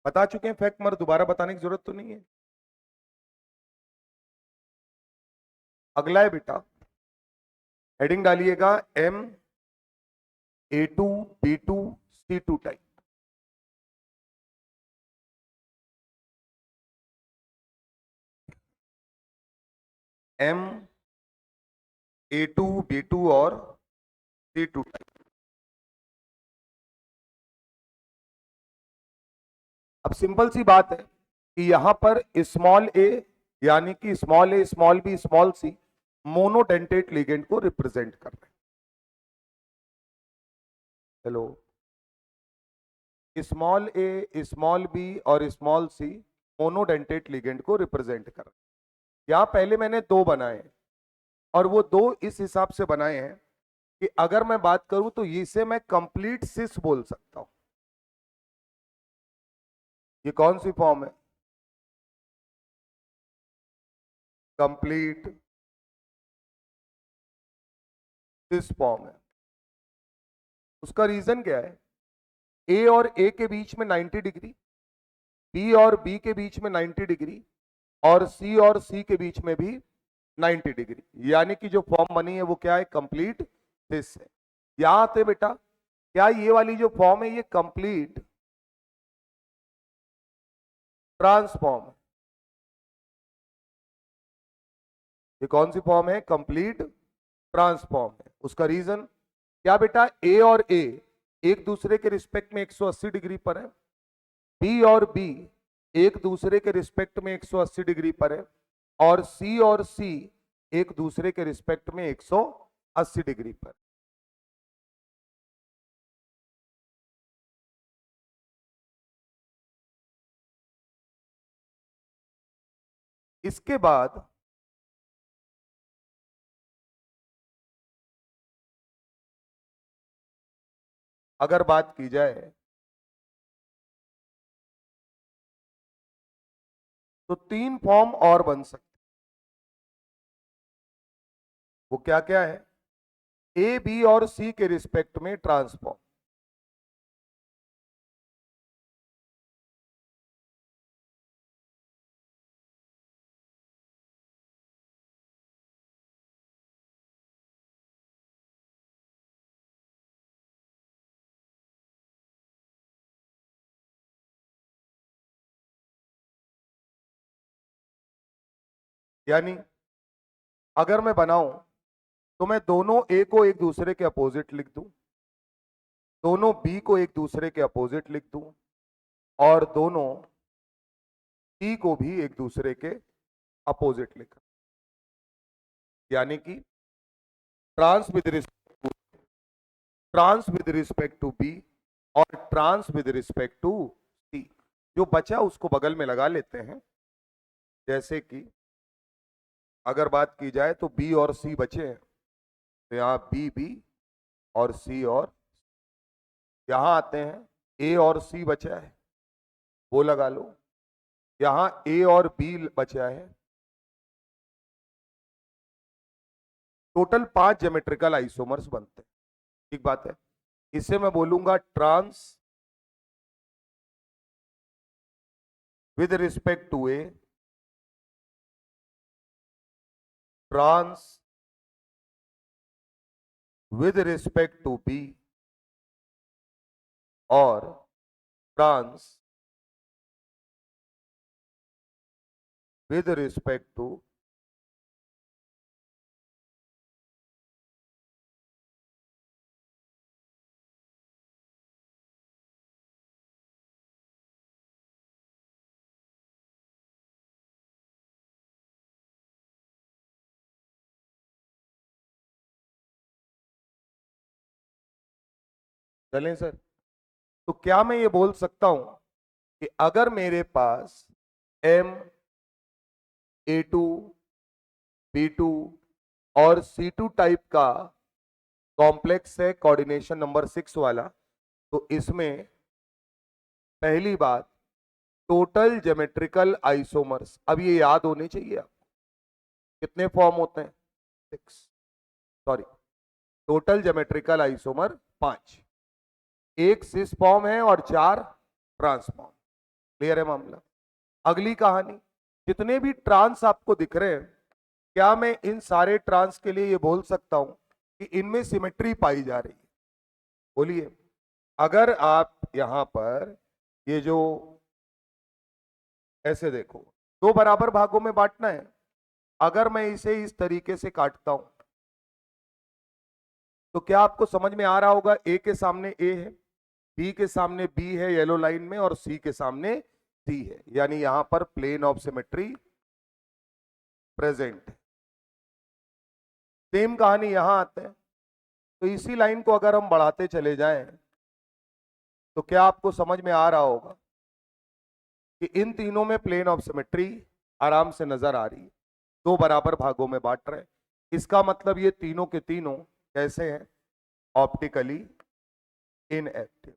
बता चुके हैं फैक्ट, मगर दोबारा बताने की जरूरत तो नहीं है। अगला है बेटा, हेडिंग डालिएगा M A2B2C2 type. M A2B2 और C2 टाइप। अब सिंपल सी बात है कि यहां पर स्मॉल ए यानी कि स्मॉल ए small B small C monodentate ligand को रिप्रेजेंट कर रहे हैं। हेलो, स्मॉल ए स्मॉल बी और स्मॉल सी मोनोडेंटेट लिगेंड को रिप्रेजेंट कर रहे हैं। यहां पहले मैंने दो बनाए हैं और वो दो इस हिसाब से बनाए हैं कि अगर मैं बात करूं तो इसे मैं कंप्लीट सिस बोल सकता हूं। ये कौन सी फॉर्म है? कंप्लीट सिस फॉर्म है। उसका रीजन क्या है? ए और ए के बीच में 90 डिग्री, बी और बी के बीच में 90 डिग्री और सी के बीच में भी 90 डिग्री, यानी कि जो फॉर्म बनी है वो क्या है? कंप्लीट सिस है। यहां आते बेटा, क्या ये वाली जो फॉर्म है ये कंप्लीट ट्रांसफॉर्म है? ये कौन सी फॉर्म है? कंप्लीट ट्रांसफॉर्म है। उसका रीजन क्या बेटा? ए और ए एक दूसरे के रिस्पेक्ट में 180 डिग्री पर है, बी और बी एक दूसरे के रिस्पेक्ट में 180 डिग्री पर है और सी एक दूसरे के रिस्पेक्ट में 180 डिग्री पर। इसके बाद अगर बात की जाए तो तीन फॉर्म और बन सकते। वो क्या क्या है? ए बी और सी के रिस्पेक्ट में ट्रांसफॉर्म, यानी अगर मैं बनाऊं तो मैं दोनों ए को एक दूसरे के अपोजिट लिख दूं, दोनों बी को एक दूसरे के अपोजिट लिख दूं और दोनों सी को भी एक दूसरे के अपोजिट लिख, यानी कि trans with respect to B और trans with respect to C. जो बचा उसको बगल में लगा लेते हैं। जैसे कि अगर बात की जाए तो बी और सी बचे हैं, तो यहां बी बी और सी और यहां आते हैं ए और सी बचा है, वो लगा लो। यहां ए और बी बचा है। टोटल 5 ज्योमेट्रिकल आइसोमर्स बनते हैं। ठीक बात है। इसे मैं बोलूंगा trans with respect to A, trans with respect to B और ट्रांस विद रिस्पेक्ट टू। चलें सर, तो क्या मैं ये बोल सकता हूं कि अगर मेरे पास M A2B2 और C2 टाइप का कॉम्प्लेक्स है कोऑर्डिनेशन नंबर 6 वाला, तो इसमें पहली बात टोटल ज्योमेट्रिकल आइसोमर्स, अब ये याद होने चाहिए आपको, कितने फॉर्म होते हैं? 6, सॉरी, टोटल ज्योमेट्रिकल आइसोमर 5, एक सिस फॉर्म है और 4 ट्रांसफॉर्म। क्लियर है मामला। अगली कहानी, जितने भी ट्रांस आपको दिख रहे हैं, क्या मैं इन सारे ट्रांस के लिए ये बोल सकता हूं कि इनमें सिमेट्री पाई जा रही है? बोलिए। अगर आप यहां पर ये जो ऐसे देखो, दो बराबर भागों में बांटना है, अगर मैं इसे इस तरीके से काटता हूं तो क्या आपको समझ में आ रहा होगा, ए के सामने ए है, बी के सामने बी है येलो लाइन में, और सी के सामने सी है, यानी यहां पर प्लेन ऑफ सिमेट्री प्रेजेंट है। सेम कहानी यहां आते हैं, तो इसी लाइन को अगर हम बढ़ाते चले जाएं तो क्या आपको समझ में आ रहा होगा कि इन तीनों में प्लेन ऑफ सिमेट्री आराम से नजर आ रही है, दो बराबर भागों में बांट रहे हैं। इसका मतलब ये तीनों के तीनों कैसे हैं? Optically inactive.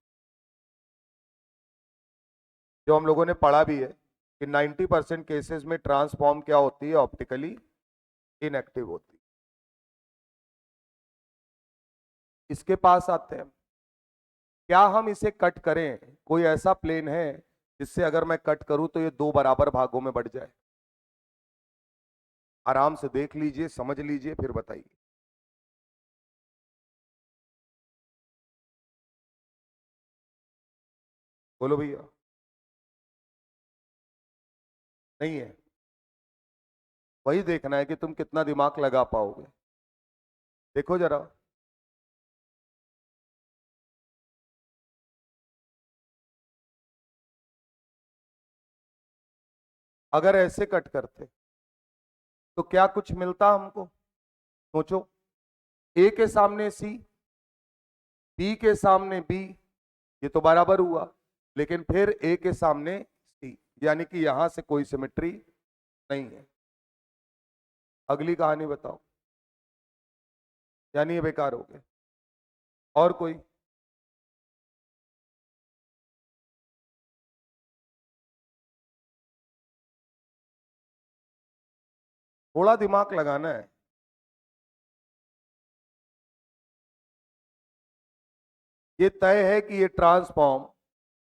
जो हम लोगों ने पढ़ा भी है कि 90% केसेस में ट्रांसफॉर्म क्या होती है? ऑप्टिकली इनएक्टिव होती है। इसके पास आते हैं, क्या हम इसे कट करें? कोई ऐसा प्लेन है जिससे अगर मैं कट करूं तो ये दो बराबर भागों में बढ़ जाए? आराम से देख लीजिए, समझ लीजिए, फिर बताइए। बोलो भैया। नहीं है? वही देखना है कि तुम कितना दिमाग लगा पाओगे। देखो जरा, अगर ऐसे कट करते तो क्या कुछ मिलता हमको? सोचो, ए के सामने सी, बी के सामने बी, ये तो बराबर हुआ, लेकिन फिर ए के सामने सी, यानी कि यहां से कोई सिमेट्री नहीं है। अगली कहानी बताओ, यानी ये बेकार हो गए। और कोई? थोड़ा दिमाग लगाना है। ये तय है कि ये ट्रांसफॉर्म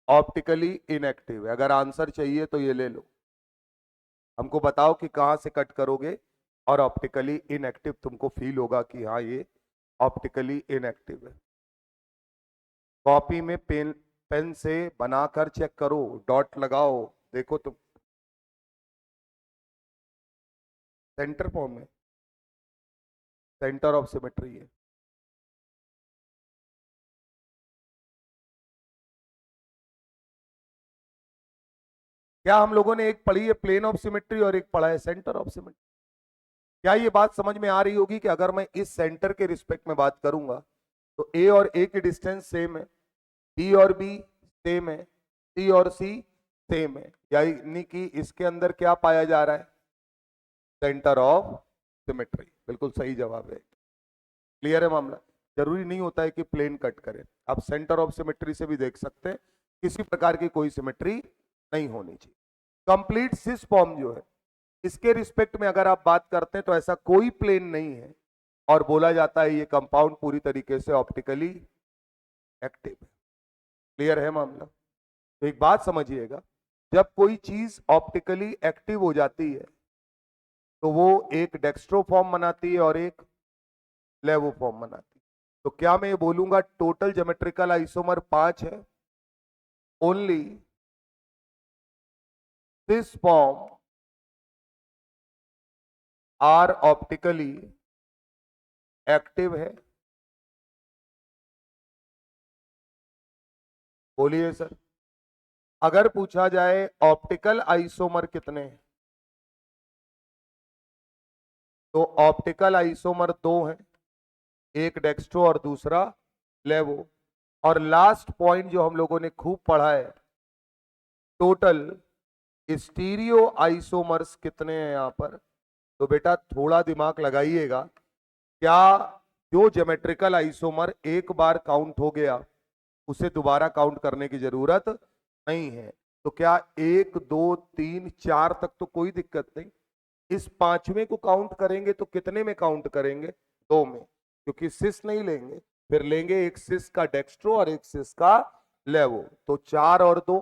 ऑप्टिकली इनएक्टिव है। अगर आंसर चाहिए तो ये ले लो, हमको बताओ कि कहां से कट करोगे और ऑप्टिकली इनएक्टिव तुमको फील होगा कि हाँ ये ऑप्टिकली इनएक्टिव है। कॉपी में पेन पेन से बनाकर चेक करो, डॉट लगाओ, देखो तुम सेंटर फॉर्म में, सेंटर ऑफ सिमेट्री है। क्या हम लोगों ने एक पढ़ी है प्लेन ऑफ सिमेट्री और एक पढ़ा है सेंटर ऑफ सिमेट्री? क्या ये बात समझ में आ रही होगी कि अगर मैं इस सेंटर के रिस्पेक्ट में बात करूंगा तो ए और ए की डिस्टेंस सेम है, बी और बी सेम है, सी और सी सेम है, यानी कि इसके अंदर क्या पाया जा रहा है? Centre of symmetry. बिल्कुल सही जवाब है। क्लियर है मामला। जरूरी नहीं होता है कि प्लेन कट करे, आप सेंटर ऑफ सिमेट्री से भी देख सकते हैं, किसी प्रकार की कोई सिमेट्री नहीं होनी चाहिए। कंप्लीट सिस फॉर्म जो है, इसके रिस्पेक्ट में अगर आप बात करते हैं तो ऐसा कोई प्लेन नहीं है और बोला जाता है ये कंपाउंड पूरी तरीके से ऑप्टिकली एक्टिव है। क्लियर है मामला। तो एक बात समझिएगा, जब कोई चीज ऑप्टिकली एक्टिव हो जाती है तो वो एक डेक्स्ट्रो फॉर्म बनाती है और एक लेवो फॉर्म बनाती है। तो क्या मैं ये बोलूंगा टोटल ज्योमेट्रिकल आइसोमर 5 है? Only this form are optically active है? बोलिए सर। अगर पूछा जाए ऑप्टिकल आइसोमर कितने हैं, तो ऑप्टिकल आइसोमर दो हैं, एक डेक्स्ट्रो और दूसरा लेवो। और लास्ट पॉइंट जो हम लोगों ने खूब पढ़ा है, टोटल स्टीरियो आइसोमर्स कितने हैं यहां पर? तो बेटा थोड़ा दिमाग लगाइएगा, क्या जो ज्योमेट्रिकल आइसोमर एक बार काउंट हो गया उसे दोबारा काउंट करने की जरूरत नहीं है? तो क्या एक दो तीन चार तक तो कोई दिक्कत नहीं, इस पांचवें को काउंट करेंगे तो कितने में काउंट करेंगे? दो में, क्योंकि सिस नहीं लेंगे, फिर लेंगे एक सिस का डेक्स्ट्रो और एक सिस का लेवो, तो चार और दो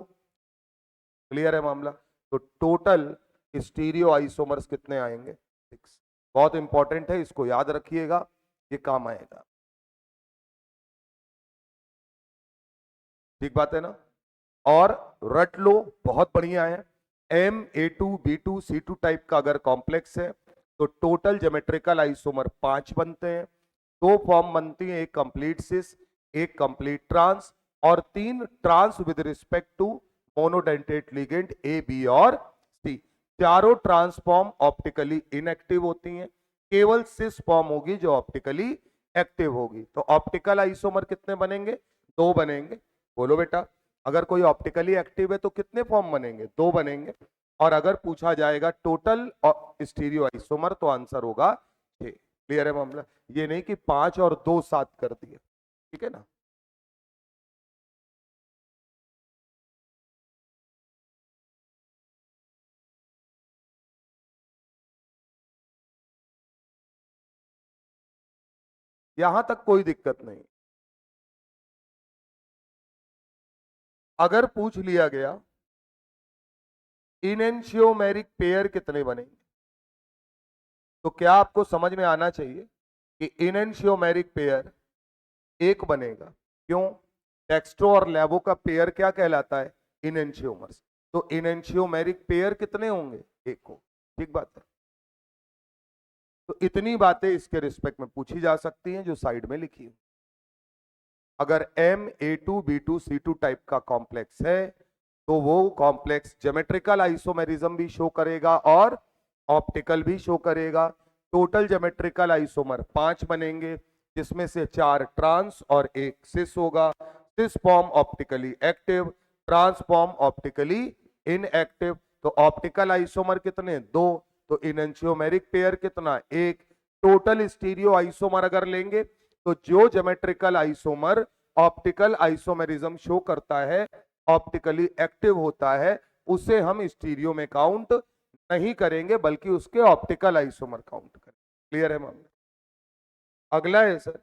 क्लियर है मामला? तो टोटल स्टीरियो आइसोमर्स कितने आएंगे? 6। बहुत इंपॉर्टेंट है, इसको याद रखिएगा, ये काम आएगा। ठीक बात है ना? और रट लो, बहुत बढ़िया है। M A2 B2 C2 type का अगर कॉम्प्लेक्स है तो टोटल ज्योमेट्रिकल आइसोमर 5 बनते हैं। 2 फॉर्म बनती है, एक कंप्लीट सिस, एक कंप्लीट ट्रांस, और 3 trans with respect to monodentate ligand A B और C। चारों ट्रांसफॉर्म ऑप्टिकली इनएक्टिव होती हैं, केवल सिस फॉर्म होगी जो ऑप्टिकली एक्टिव होगी। तो ऑप्टिकल आइसोमर कितने बनेंगे? 2 बनेंगे। बोलो बेटा, अगर कोई ऑप्टिकली एक्टिव है तो कितने फॉर्म बनेंगे? 2 बनेंगे। और अगर पूछा जाएगा टोटल स्टीरियो आइसोमर तो आंसर होगा 6। क्लियर है मामला? ये नहीं कि 5 और 2 7 कर दिए। ठीक है ना? यहां तक कोई दिक्कत नहीं। अगर पूछ लिया गया इनेंशियोमेरिक पेयर कितने बनेंगे, तो क्या आपको समझ में आना चाहिए कि इनेंशियोमेरिक पेयर 1 बनेगा। क्यों? डेक्स्ट्रो और लेवो का पेयर क्या कहलाता है? इनेंशियोमर्स। तो इनेंशियोमेरिक पेयर कितने होंगे? 1 हो। ठीक बात है? तो इतनी बातें इसके रिस्पेक्ट में पूछी जा सकती हैं जो साइड में लिखी है। अगर MA2 B2 C2 टाइप का कॉम्प्लेक्स है तो वो कॉम्प्लेक्स ज्योमेट्रिकल आइसोमेरिज्म भी शो करेगा और ऑप्टिकल भी शो करेगा। टोटल ज्योमेट्रिकल आइसोमर 5 बनेंगे, जिसमें से 4 ट्रांस और 1 सिस होगा। Cis form optically active, trans form optically inactive. तो ऑप्टिकल आइसोमर कितने? 2। तो इनेंशियोमेरिक पेयर कितना? 1। टोटल स्टीरियो आइसोमर अगर लेंगे तो जो geometrical isomer optical isomerism show करता है, ऑप्टिकली एक्टिव होता है, उसे हम स्टीरियो में काउंट नहीं करेंगे बल्कि उसके ऑप्टिकल आइसोमर काउंट करेंगे। क्लियर है मामला? अगला है सर,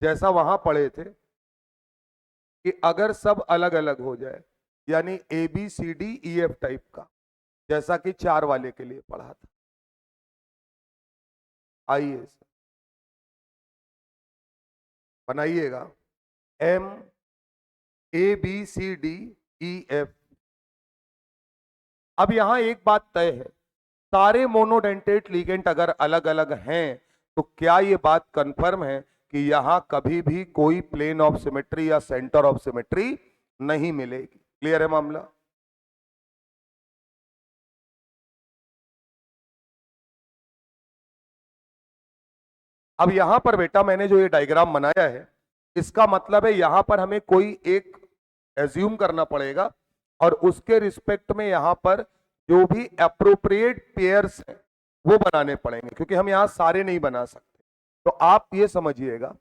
जैसा वहां पढ़े थे कि अगर सब अलग अलग हो जाए, यानी ABCDEF टाइप का, जैसा कि 4 वाले के लिए पढ़ा था। आइए सर बनाइएगा। MABCDEF। अब यहां एक बात तय है, सारे मोनोडेंटेट लिगेंड अगर अलग अलग हैं तो क्या ये बात कंफर्म है कि यहां कभी भी कोई प्लेन ऑफ सिमेट्री या सेंटर ऑफ सिमेट्री नहीं मिलेगी? क्लियर है मामला? अब यहां पर बेटा मैंने जो ये डायग्राम बनाया है, इसका मतलब है यहां पर हमें कोई एक एज्यूम करना पड़ेगा और उसके रिस्पेक्ट में यहां पर जो भी अप्रोप्रिएट पेयर्स हैं वो बनाने पड़ेंगे, क्योंकि हम यहां सारे नहीं बना सकते। तो आप ये समझिएगा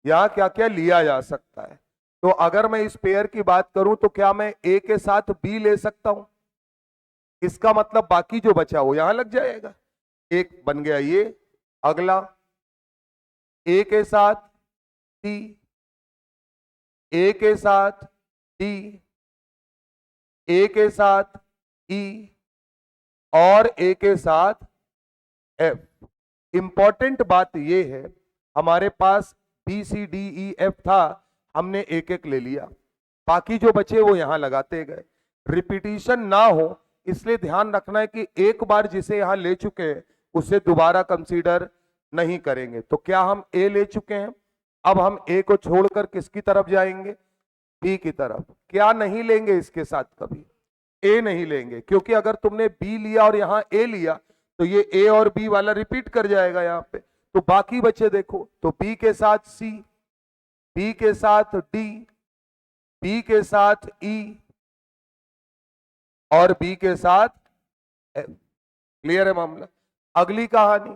यहां क्या क्या लिया जा सकता है। तो अगर मैं इस पेयर की बात करूं तो क्या मैं ए के साथ बी ले सकता हूं? इसका मतलब बाकी जो बचा वो यहां लग जाएगा। एक बन गया ये। अगला ए के साथ सी, ए के साथ डी, ए के साथ ई और ए के साथ एफ। इंपॉर्टेंट बात यह है, हमारे पास BCDEF था, हमने एक एक ले लिया, बाकी जो बचे वो यहां लगाते गए। रिपीटिशन ना हो इसलिए ध्यान रखना है कि एक बार जिसे यहां ले चुके हैं उसे दोबारा कंसीडर नहीं करेंगे। तो क्या हम ए ले चुके हैं, अब हम ए को छोड़कर किसकी तरफ जाएंगे? बी की तरफ। क्या नहीं लेंगे इसके साथ? कभी ए नहीं लेंगे, क्योंकि अगर तुमने बी लिया और यहां ए लिया तो ये ए और बी वाला रिपीट कर जाएगा यहां पे। तो बाकी बचे देखो, तो बी के साथ सी, बी के साथ डी, बी के साथ ई और बी के साथ एफ। क्लियर है मामला? अगली कहानी,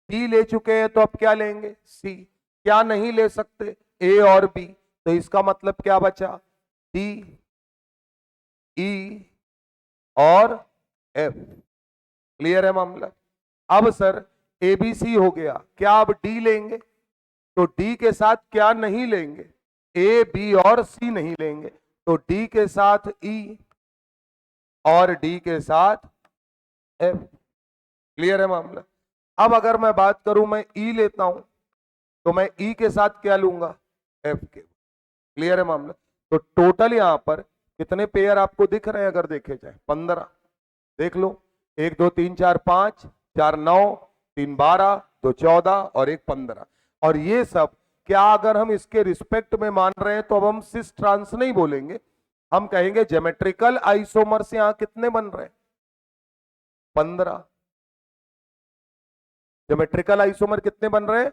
बी ले चुके हैं तो अब क्या लेंगे? सी। क्या नहीं ले सकते? ए और बी। तो इसका मतलब क्या बचा? डी, ई और एफ। क्लियर है मामला? अब सर एबीसी हो गया, क्या अब डी लेंगे? तो डी के साथ क्या नहीं लेंगे? ए बी और सी नहीं लेंगे। तो डी के साथ ई, और डी के साथ एफ। क्लियर है मामला। अब अगर मैं बात करूं, मैं ई लेता हूं, तो मैं ई के साथ क्या लूंगा, एफ के। क्लियर है मामला। तो टोटल यहां पर कितने पेयर आपको दिख रहे हैं, अगर देखे जाए 15। देख लो, 1 2 3 4 5, 4 9, 3 12, 2 14 और 1 15। और ये सब क्या अगर हम इसके रिस्पेक्ट में मान रहे हैं तो अब हम सिस ट्रांस नहीं बोलेंगे, हम कहेंगे ज्योमेट्रिकल आइसोमर्स यहां कितने बन रहे हैं, 15। ज्योमेट्रिकल आइसोमर कितने बन रहे हैं,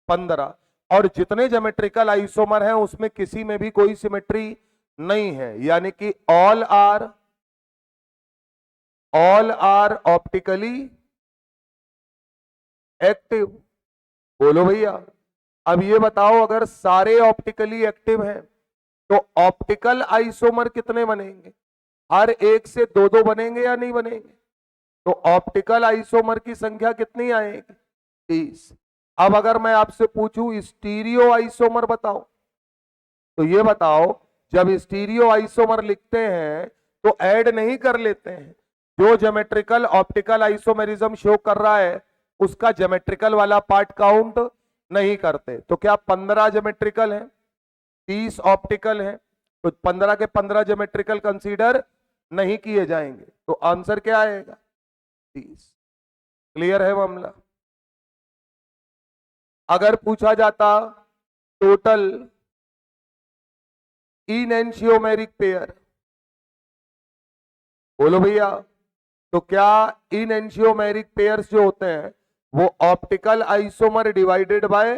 15। और जितने ज्योमेट्रिकल आइसोमर हैं उसमें किसी में भी कोई सिमेट्री नहीं है, यानी कि ऑल आर ऑप्टिकली एक्टिव। बोलो भैया। अब ये बताओ, अगर सारे ऑप्टिकली एक्टिव हैं तो ऑप्टिकल आइसोमर कितने बनेंगे, हर एक से दो दो बनेंगे या नहीं बनेंगे। तो ऑप्टिकल आइसोमर की संख्या कितनी आएगी, 30। अब अगर मैं आपसे पूछूं स्टीरियो आइसोमर बताओ, तो ये बताओ, जब स्टीरियो आइसोमर लिखते हैं तो ऐड नहीं कर लेते हैं, जो ज्योमेट्रिकल ऑप्टिकल आइसोमेरिज्म शो कर रहा है उसका ज्योमेट्रिकल वाला पार्ट काउंट नहीं करते। तो क्या 15 ज्योमेट्रिकल है, 30 ऑप्टिकल है, तो 15 के 15 ज्योमेट्रिकल कंसीडर नहीं किए जाएंगे। तो आंसर क्या आएगा, 30। क्लियर है मामला। अगर पूछा जाता टोटल इनएंशियोमेरिक पेयर, बोलो भैया, तो क्या इनएंशियोमेरिक पेयर्स जो होते हैं वो ऑप्टिकल आइसोमर डिवाइडेड बाय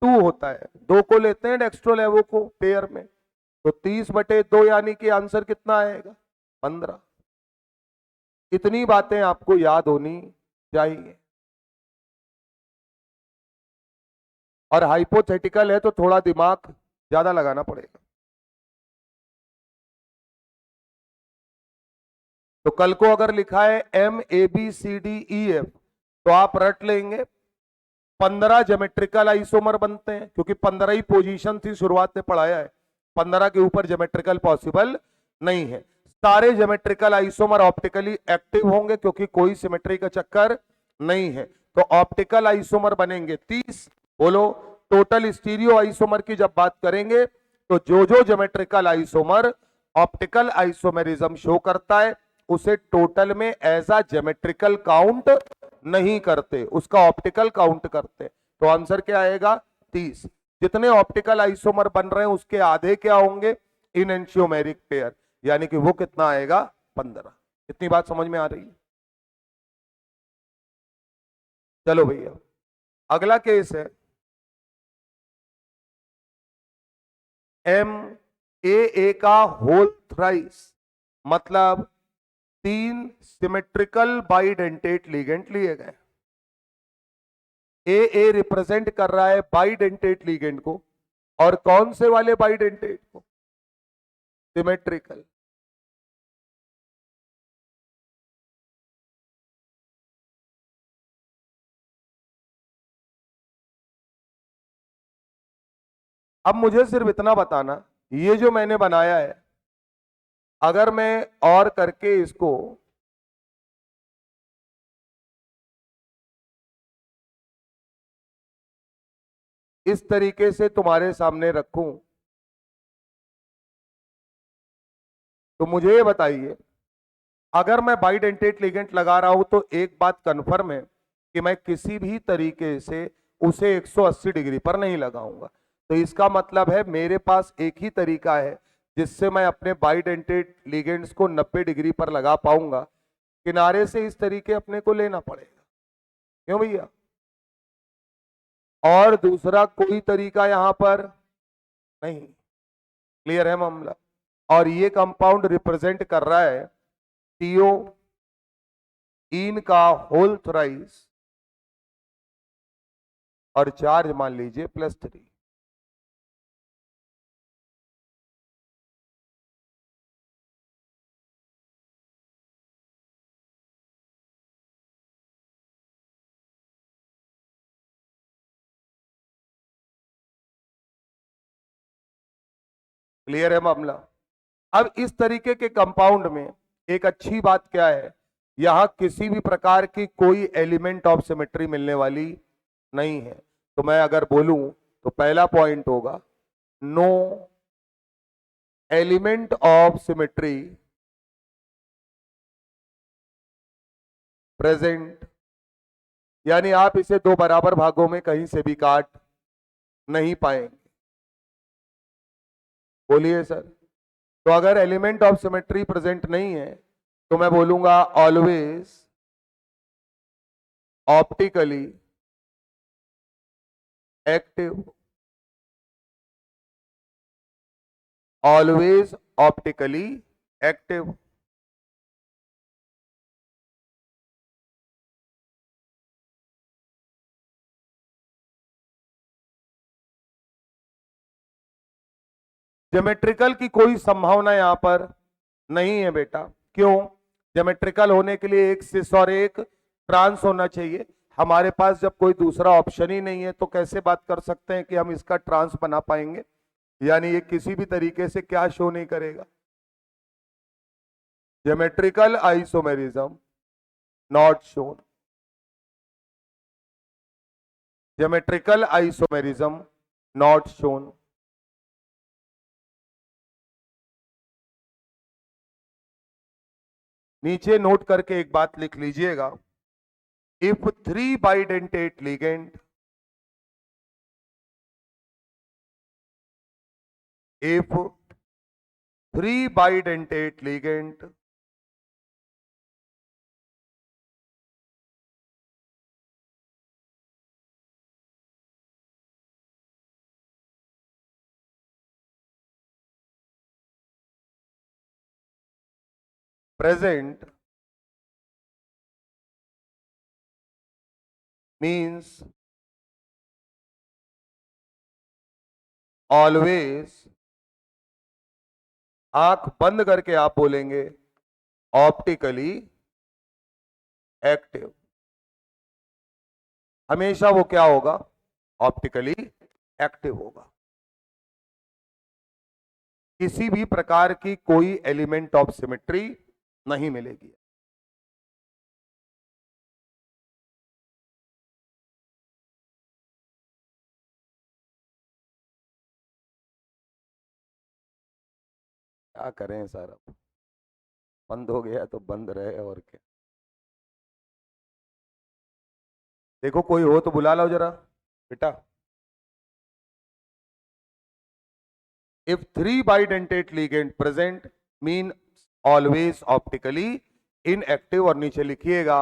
2 होता है, 2 को लेते हैं डेक्स्ट्रो लेवो को पेयर में, तो 30/2 यानी कि आंसर कितना आएगा, 15। इतनी बातें आपको याद होनी चाहिए। और हाइपोथेटिकल है तो थोड़ा दिमाग ज्यादा लगाना पड़ेगा। तो कल को अगर लिखा है MABCDEF तो आप रट लेंगे 15 ज्योमेट्रिकल आइसोमर बनते हैं, क्योंकि 15 ही पोजीशन थी, शुरुआत में पढ़ाया है, 15 के ऊपर ज्योमेट्रिकल पॉसिबल नहीं है। सारे ज्योमेट्रिकल आइसोमर ऑप्टिकली एक्टिव होंगे क्योंकि कोई सिमेट्री का चक्कर नहीं है, तो ऑप्टिकल आइसोमर बनेंगे 30। बोलो, टोटल स्टीरियो आइसोमर की जब बात करेंगे तो जो जो geometrical isomer optical isomerism show करता है उसे टोटल में एज अ ज्योमेट्रिकल काउंट नहीं करते, उसका ऑप्टिकल काउंट करते। तो आंसर क्या आएगा, 30। जितने ऑप्टिकल आइसोमर बन रहे हैं उसके आधे क्या होंगे, इनएंशियोमेरिक पेयर, यानी कि वो कितना आएगा, 15। इतनी बात समझ में आ रही है। चलो भैया, अगला केस है MAA का होल थ्राइस, मतलब 3 सिमेट्रिकल बाइडेंटेट लिगेंड लिए गए। ए रिप्रेजेंट कर रहा है बाइडेंटेट लिगेंड को, और कौन से वाले बाइडेंटेट को, सिमेट्रिकल। अब मुझे सिर्फ इतना बताना, ये जो मैंने बनाया है अगर मैं और करके इसको इस तरीके से तुम्हारे सामने रखूं तो मुझे ये बताइए, अगर मैं बाइडेंटेट लिगेंड लगा रहा हूं तो एक बात कंफर्म है कि मैं किसी भी तरीके से उसे 180 डिग्री पर नहीं लगाऊंगा। तो इसका मतलब है मेरे पास एक ही तरीका है जिससे मैं अपने बाइडेंटेट लिगेंड्स को 90 डिग्री पर लगा पाऊंगा, किनारे से इस तरीके अपने को लेना पड़ेगा। क्यों भैया, और दूसरा कोई तरीका यहां पर नहीं। क्लियर है मामला। और ये कंपाउंड रिप्रेजेंट कर रहा है टीओ इन का होल थ्राइस, और चार्ज मान लीजिए +3। क्लियर है मामला। अब इस तरीके के कंपाउंड में एक अच्छी बात क्या है, यहां किसी भी प्रकार की कोई एलिमेंट ऑफ सिमेट्री मिलने वाली नहीं है। तो मैं अगर बोलूं तो पहला पॉइंट होगा no element of symmetry present, यानी आप इसे दो बराबर भागों में कहीं से भी काट नहीं पाएंगे। बोलिए सर। तो अगर एलिमेंट ऑफ सिमेट्री प्रेजेंट नहीं है तो मैं बोलूंगा always optically active, always optically active. Geometrical की कोई संभावना यहां पर नहीं है बेटा। क्यों? ज्योमेट्रिकल होने के लिए एक सिस और एक ट्रांस होना चाहिए। हमारे पास जब कोई दूसरा ऑप्शन ही नहीं है तो कैसे बात कर सकते हैं कि हम इसका ट्रांस बना पाएंगे? यानी ये किसी भी तरीके से क्या शो नहीं करेगा? Geometrical isomerism not shown, geometrical isomerism not shown. नीचे नोट करके एक बात लिख लीजिएगा, if three bidentate ligand, if three bidentate ligand present means always, आंख बंद करके आप बोलेंगे ऑप्टिकली एक्टिव। हमेशा वो क्या होगा? ऑप्टिकली एक्टिव होगा। किसी भी प्रकार की कोई एलिमेंट ऑफ सिमेट्री नहीं मिलेगी। क्या करें सर, अब बंद हो गया तो बंद रहे और क्या। देखो कोई हो तो बुला लो जरा बेटा। If three bidentate ligand present mean always optically inactive, और नीचे लिखिएगा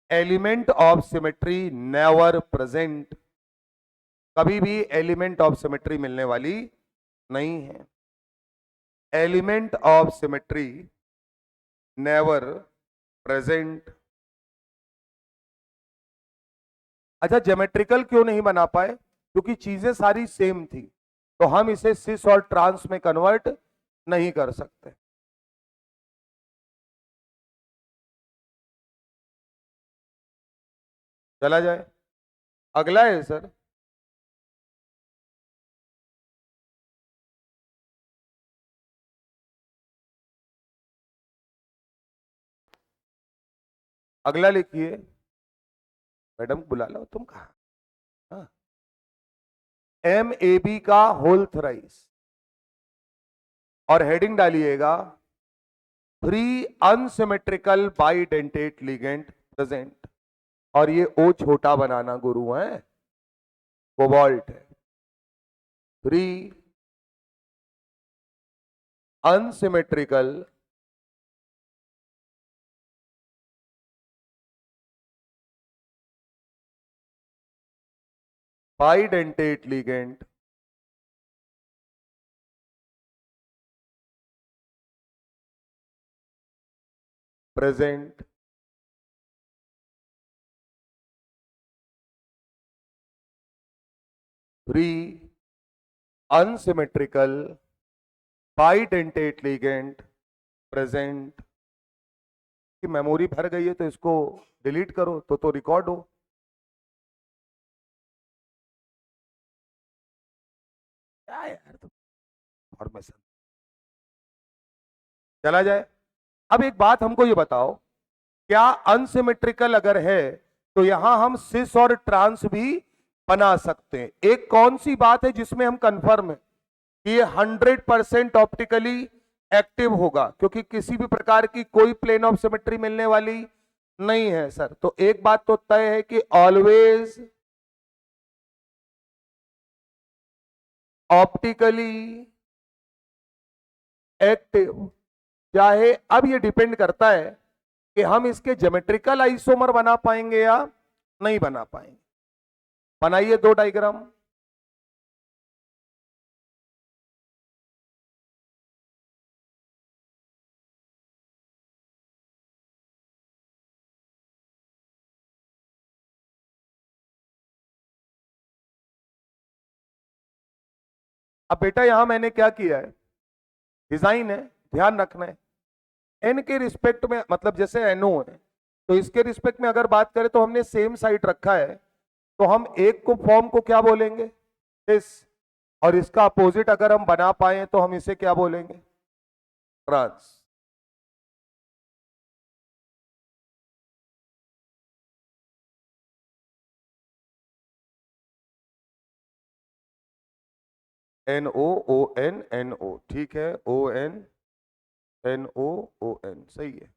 element of symmetry never present, कभी भी एलिमेंट ऑफ सिमेट्री मिलने वाली नहीं है। Element of symmetry never present. अच्छा, ज्योमेट्रिकल क्यों नहीं बना पाए? क्योंकि चीजें सारी सेम थी, तो हम इसे सिस और ट्रांस में कन्वर्ट नहीं कर सकते। चला जाए, अगला है सर अगला लिखिए। मैडम बुला लो, तुम कहा? MAB का होल थ्राइस, और हेडिंग डालिएगा free unsymmetrical bidentate ligand present. और ये ओ छोटा बनाना गुरु है, कोबाल्ट है। Free unsymmetrical bidentate ligand present free unsymmetrical bidentate ligand present. की मेमोरी भर गई है तो इसको डिलीट करो तो रिकॉर्ड हो। क्या यार तुम फॉर्मेशन। चला जाए, अब एक बात हमको ये बताओ, क्या अनसिमेट्रिकल अगर है तो यहां हम सिस और ट्रांस भी बना सकते हैं? एक कौन सी बात है जिसमें हम कंफर्म है कि ये 100% ऑप्टिकली एक्टिव होगा, क्योंकि किसी भी प्रकार की कोई प्लेन ऑफ सिमेट्री मिलने वाली नहीं है सर। तो एक बात तो तय है कि ऑलवेज ऑप्टिकली एक्टिव। चाहे अब ये डिपेंड करता है कि हम इसके ज्योमेट्रिकल आइसोमर बना पाएंगे या नहीं बना पाएंगे। बनाइए दो डायग्राम। अब बेटा यहां मैंने क्या किया है, डिजाइन है, ध्यान रखना है। एन के रिस्पेक्ट में, मतलब जैसे एनओ है तो इसके रिस्पेक्ट में अगर बात करें तो हमने सेम साइड रखा है, तो हम एक को फॉर्म को क्या बोलेंगे, इस, और इसका अपोजिट अगर हम बना पाए तो हम इसे क्या बोलेंगे, trans. N O O N N O, ठीक है, O N N O O N, सही है,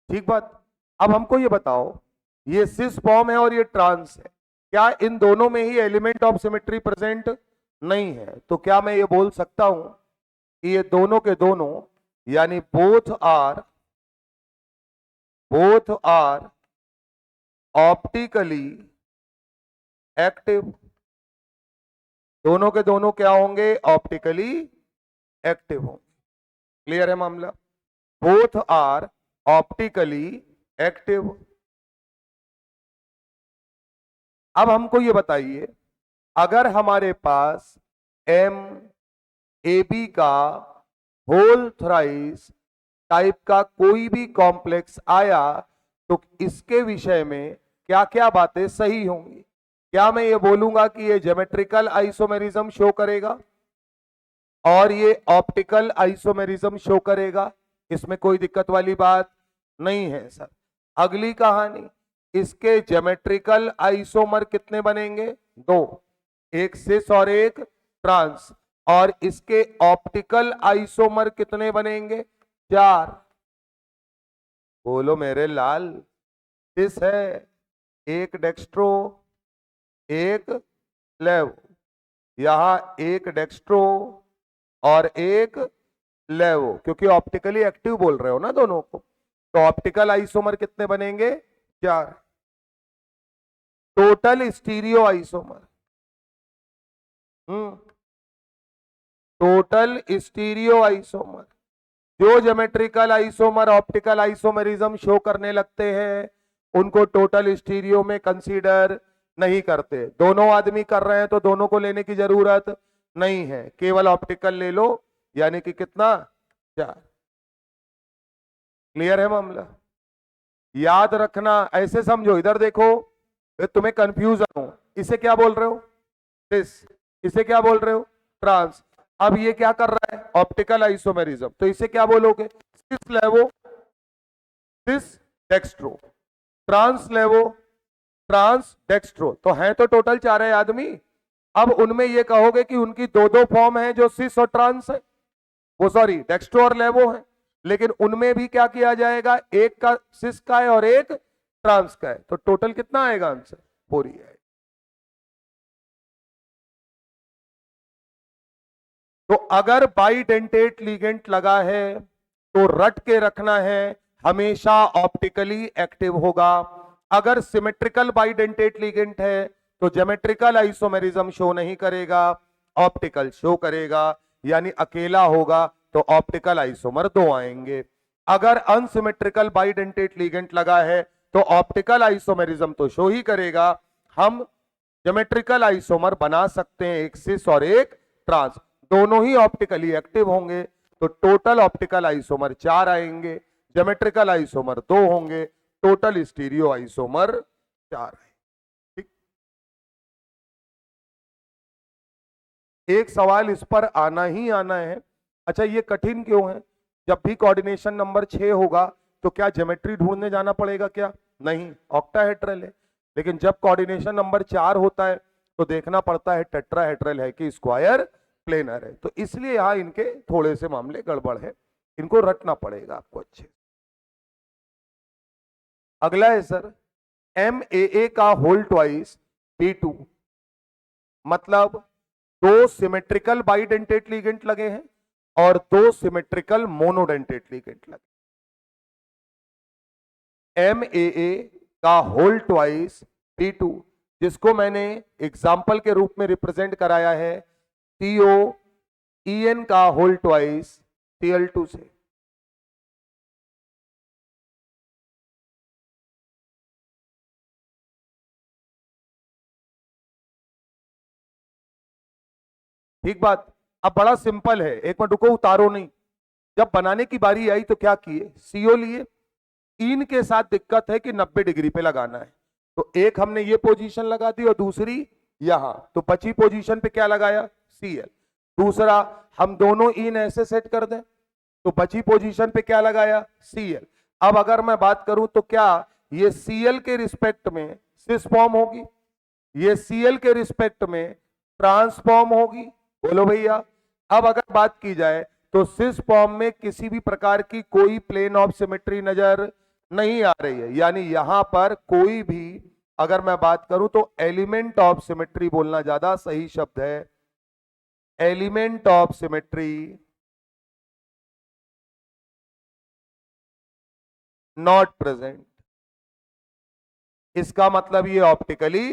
ठीक बात। अब हमको ये बताओ, ये सिस फॉर्म है और ये ट्रांस है, क्या इन दोनों में ही एलिमेंट ऑफ सिमेट्री प्रेजेंट नहीं है? तो क्या मैं ये बोल सकता हूं कि ये दोनों के दोनों, यानी बोथ आर ऑप्टिकली एक्टिव, दोनों के दोनों क्या होंगे, ऑप्टिकली एक्टिव होंगे। क्लियर है मामला? Both are optically active. अब हमको ये बताइए, अगर हमारे पास एम ए बी का होल थ्राइस टाइप का कोई भी कॉम्प्लेक्स आया तो इसके विषय में क्या क्या बातें सही होंगी? क्या मैं ये बोलूंगा कि ये ज्योमेट्रिकल आइसोमेरिज्म शो करेगा और ये ऑप्टिकल आइसोमेरिज्म शो करेगा? इसमें कोई दिक्कत वाली बात नहीं है सर। अगली कहानी, इसके ज्योमेट्रिकल आइसोमर कितने बनेंगे, दो, एक सिस और एक ट्रांस। और इसके ऑप्टिकल आइसोमर कितने बनेंगे, चार। बोलो मेरे लाल, सिस है, एक डेक्स्ट्रो, एक लेव, यहां एक डेक्स्ट्रो और एक लेवो, क्योंकि ऑप्टिकली एक्टिव बोल रहे हो ना दोनों को, तो ऑप्टिकल आइसोमर कितने बनेंगे, चार। Total stereo isomer, total stereo isomer, जो geometrical isomer optical isomerism show करने लगते हैं उनको टोटल स्टीरियो में कंसीडर नहीं करते। दोनों आदमी कर रहे हैं तो दोनों को लेने की जरूरत नहीं है, केवल ऑप्टिकल ले लो, यानी कि कितना, चार। क्लियर है मामला? याद रखना, ऐसे समझो, इधर देखो, तुम्हें कंफ्यूजन हो, इसे क्या बोल रहे हो, सिस, इसे क्या बोल रहे हो, ट्रांस। अब ये क्या कर रहा है, ऑप्टिकल आइसोमेरिज्म, तो इसे क्या बोलोगे, सिस लेवो, सिस डेक्स्ट्रो, ट्रांस लेवो, ट्रांस डेक्स्ट्रो। तो हैं तो टोटल चार है आदमी। अब उनमें ये कहोगे कि उनकी दो दो फॉर्म है, जो सिस और ट्रांस है, वो सॉरी डेक्स्ट्रो और लेवो है, लेकिन उनमें भी क्या किया जाएगा, एक का सिस का है और एक ट्रांस का है, तो टोटल कितना आएगा आंसर, 4 ही आएगा। तो अगर बाइडेंटेट लिगेंड लगा है तो रट के रखना है, हमेशा ऑप्टिकली एक्टिव होगा। अगर सिमेट्रिकल बाइडेंटेट लिगेंड है तो ज्योमेट्रिकल आइसोमेरिज्म शो नहीं करेगा, ऑप्टिकल शो करेगा, यानी अकेला होगा तो ऑप्टिकल आइसोमर दो आएंगे। अगर अनसिमेट्रिकल बाइडेंटेट लिगेंड लगा है तो ऑप्टिकल आइसोमेरिज्म तो शो ही करेगा, हम ज्योमेट्रिकल आइसोमर बना सकते हैं, एक सिस और एक ट्रांस, दोनों ही ऑप्टिकली एक्टिव होंगे, तो टोटल ऑप्टिकल आइसोमर चार आएंगे, ज्योमेट्रिकल आइसोमर दो होंगे, टोटल स्टीरियो आइसोमर चार है। ठीक, एक सवाल इस पर आना ही आना है अच्छा ये कठिन क्यों है? जब भी कोऑर्डिनेशन नंबर 6 होगा तो क्या ज्योमेट्री ढूंढने जाना पड़ेगा क्या? नहीं, ऑक्टाहेड्रल है। लेकिन जब कोऑर्डिनेशन नंबर 4 होता है तो देखना पड़ता है टेट्राहेड्रल है कि स्क्वायर प्लेनर है। तो इसलिए यहां इनके थोड़े से मामले गड़बड़ है, इनको रटना पड़ेगा आपको अच्छे। अगला है सर, एम ए का होल ट्वाइस B2, मतलब दो सिमेट्रिकल बाइडेंटेट लिगेंड लगे हैं और दो सिमेट्रिकल मोनोडेंटेट लिगेंड लगे। एम ए का होल ट्वाइस B2, जिसको मैंने एग्जाम्पल के रूप में रिप्रेजेंट कराया है COEN का होल ट्वाइस Cl2 से। ठीक बात। अब बड़ा सिंपल है, एक मिनट रुको, उतारो नहीं। जब बनाने की बारी आई तो क्या किए, CO लिए। इन के साथ दिक्कत है कि 90 डिग्री पे लगाना है, तो एक हमने ये पोजीशन लगा दी और दूसरी यहां, तो बची पोजीशन पे क्या लगाया, Cl। दूसरा, हम दोनों इन ऐसे सेट कर दें तो बची पोजीशन पे क्या लगाया, Cl। अब अगर मैं बात करूं तो क्या ये Cl के रिस्पेक्ट में सिस फॉर्म होगी, ये Cl के रिस्पेक्ट में ट्रांसफॉर्म होगी, बोलो भैया। अब अगर बात की जाए तो सिस फॉर्म में किसी भी प्रकार की कोई प्लेन ऑफ सिमेट्री नजर नहीं आ रही है, यानी यहां पर कोई भी, अगर मैं बात करूं तो एलिमेंट ऑफ सिमेट्री बोलना ज्यादा सही शब्द है, element of symmetry not present. इसका मतलब ये ऑप्टिकली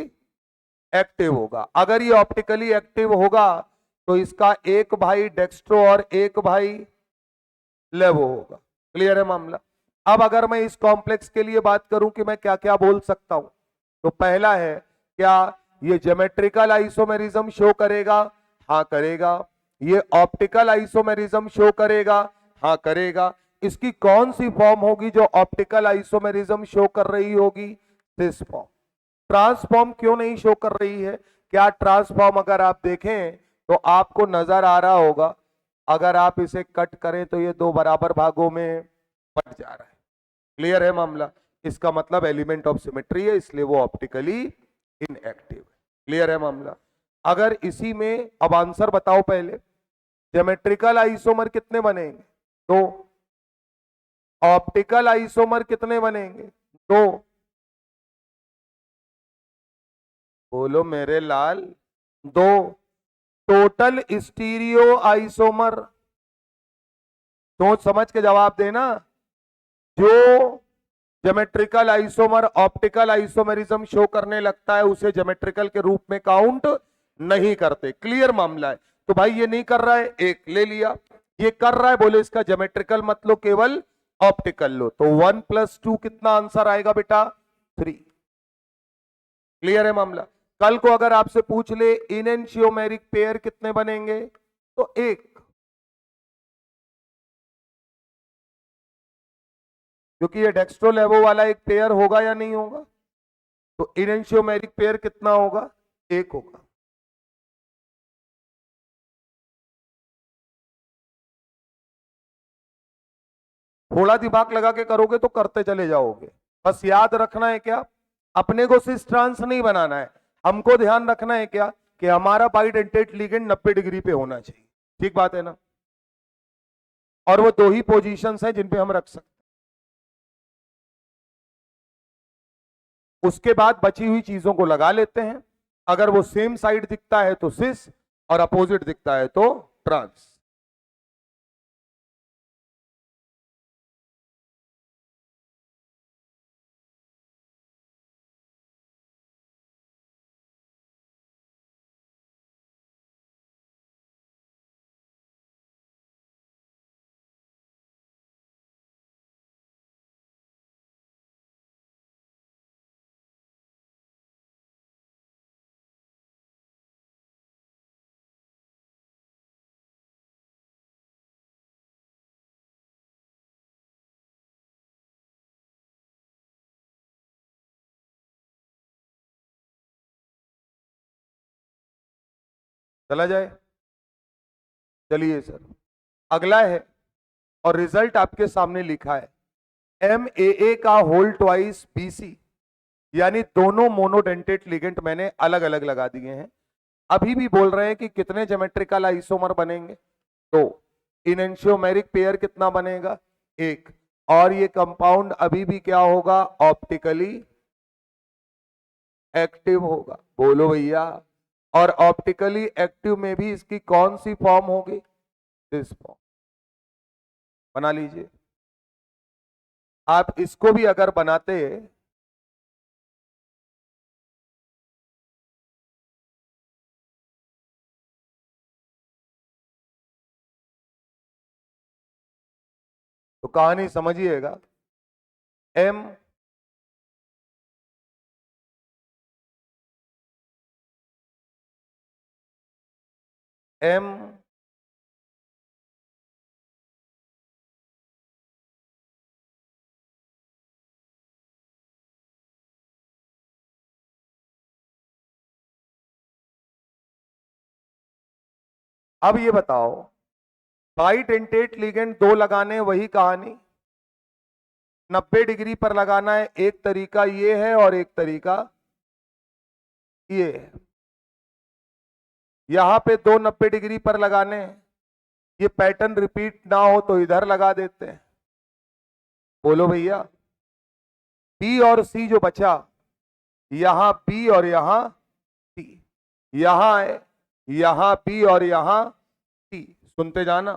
एक्टिव होगा। अगर ये ऑप्टिकली एक्टिव होगा तो इसका एक भाई डेक्स्ट्रो और एक भाई लेवो होगा। क्लियर है मामला? अब अगर मैं इस कॉम्प्लेक्स के लिए बात करूं कि मैं क्या क्या बोल सकता हूं, तो पहला है, क्या ये ज्योमेट्रिकल आइसोमेरिज्म शो करेगा? हाँ करेगा। ये ऑप्टिकल आइसोमेरिज्म शो करेगा? हाँ करेगा। इसकी कौन सी फॉर्म होगी जो ऑप्टिकल आइसोमेरिज्म शो कर रही होगी? This form. ट्रांसफॉर्म क्यों नहीं शो कर रही है? क्या ट्रांसफॉर्म अगर आप देखें तो आपको नजर आ रहा होगा, अगर आप इसे कट करें तो ये दो बराबर भागों में बट जा रहा है। क्लियर है मामला? इसका मतलब एलिमेंट ऑफ सिमेट्री है, इसलिए वो ऑप्टिकली इनएक्टिव है। क्लियर है मामला? अगर इसी में अब आंसर बताओ पहले, ज्योमेट्रिकल आइसोमर कितने बनेंगे? दो। ऑप्टिकल आइसोमर कितने बनेंगे? दो। बोलो मेरे लाल, दो। टोटल स्टीरियो आइसोमर, सोच समझ के जवाब देना। जो geometrical isomer optical isomerism show करने लगता है उसे ज्योमेट्रिकल के रूप में काउंट नहीं करते। क्लियर मामला है? तो भाई ये नहीं कर रहा है, एक ले लिया। ये कर रहा है, बोले इसका ज्योमेट्रिकल मत लो, केवल ऑप्टिकल लो। तो 1+2 कितना आंसर आएगा बेटा? 3। क्लियर है मामला? कल को अगर आपसे पूछ ले इनएंशियोमेरिक पेयर कितने बनेंगे, तो एक। क्योंकि ये डेक्स्ट्रो लेवो वाला एक पेयर होगा या नहीं होगा, तो इनएंशियोमेरिक पेयर कितना होगा? एक होगा। थोड़ा दिमाग लगा के करोगे तो करते चले जाओगे। बस याद रखना है क्या, अपने को सिस ट्रांस नहीं बनाना है, हमको ध्यान रखना है क्या कि हमारा बाइडेंटेट लिगेंड 90 डिग्री पे होना चाहिए। ठीक बात है ना? और वो दो ही पोजीशंस हैं जिन पे हम रख सकते हैं। उसके बाद बची हुई चीजों को लगा लेते हैं। अगर वो सेम साइड दिखता है तो सिस और अपोजिट दिखता है तो ट्रांस। चला जाए? चलिए सर, अगला है, और रिजल्ट आपके सामने लिखा है, MAA का होल ट्वाइस BC, यानी दोनों मोनोडेंटेट लिगेंड मैंने अलग अलग लगा दिए हैं। अभी भी बोल रहे हैं कि कितने ज्योमेट्रिकल आइसोमर बनेंगे, तो इनेंशियोमेरिक पेयर कितना बनेगा, एक, और ये कंपाउंड अभी भी क्या होगा, ऑप्टिकली एक्टिव होगा। बोलो भैया। और ऑप्टिकली एक्टिव में भी इसकी कौन सी फॉर्म होगी, दिस फॉर्म। बना लीजिए। आप इसको भी अगर बनाते तो कहानी समझिएगा। M M अब ये बताओ, बाइडेंटेट लिगेंड दो लगाने, वही कहानी, 90 डिग्री पर लगाना है, एक तरीका ये है और एक तरीका ये है। यहां पे दो 90 डिग्री पर लगाने हैं, ये पैटर्न रिपीट ना हो तो इधर लगा देते हैं। बोलो भैया। बी और सी जो बचा, यहां बी और यहां सी, यहां है, यहां बी और यहां सी। सुनते जाना।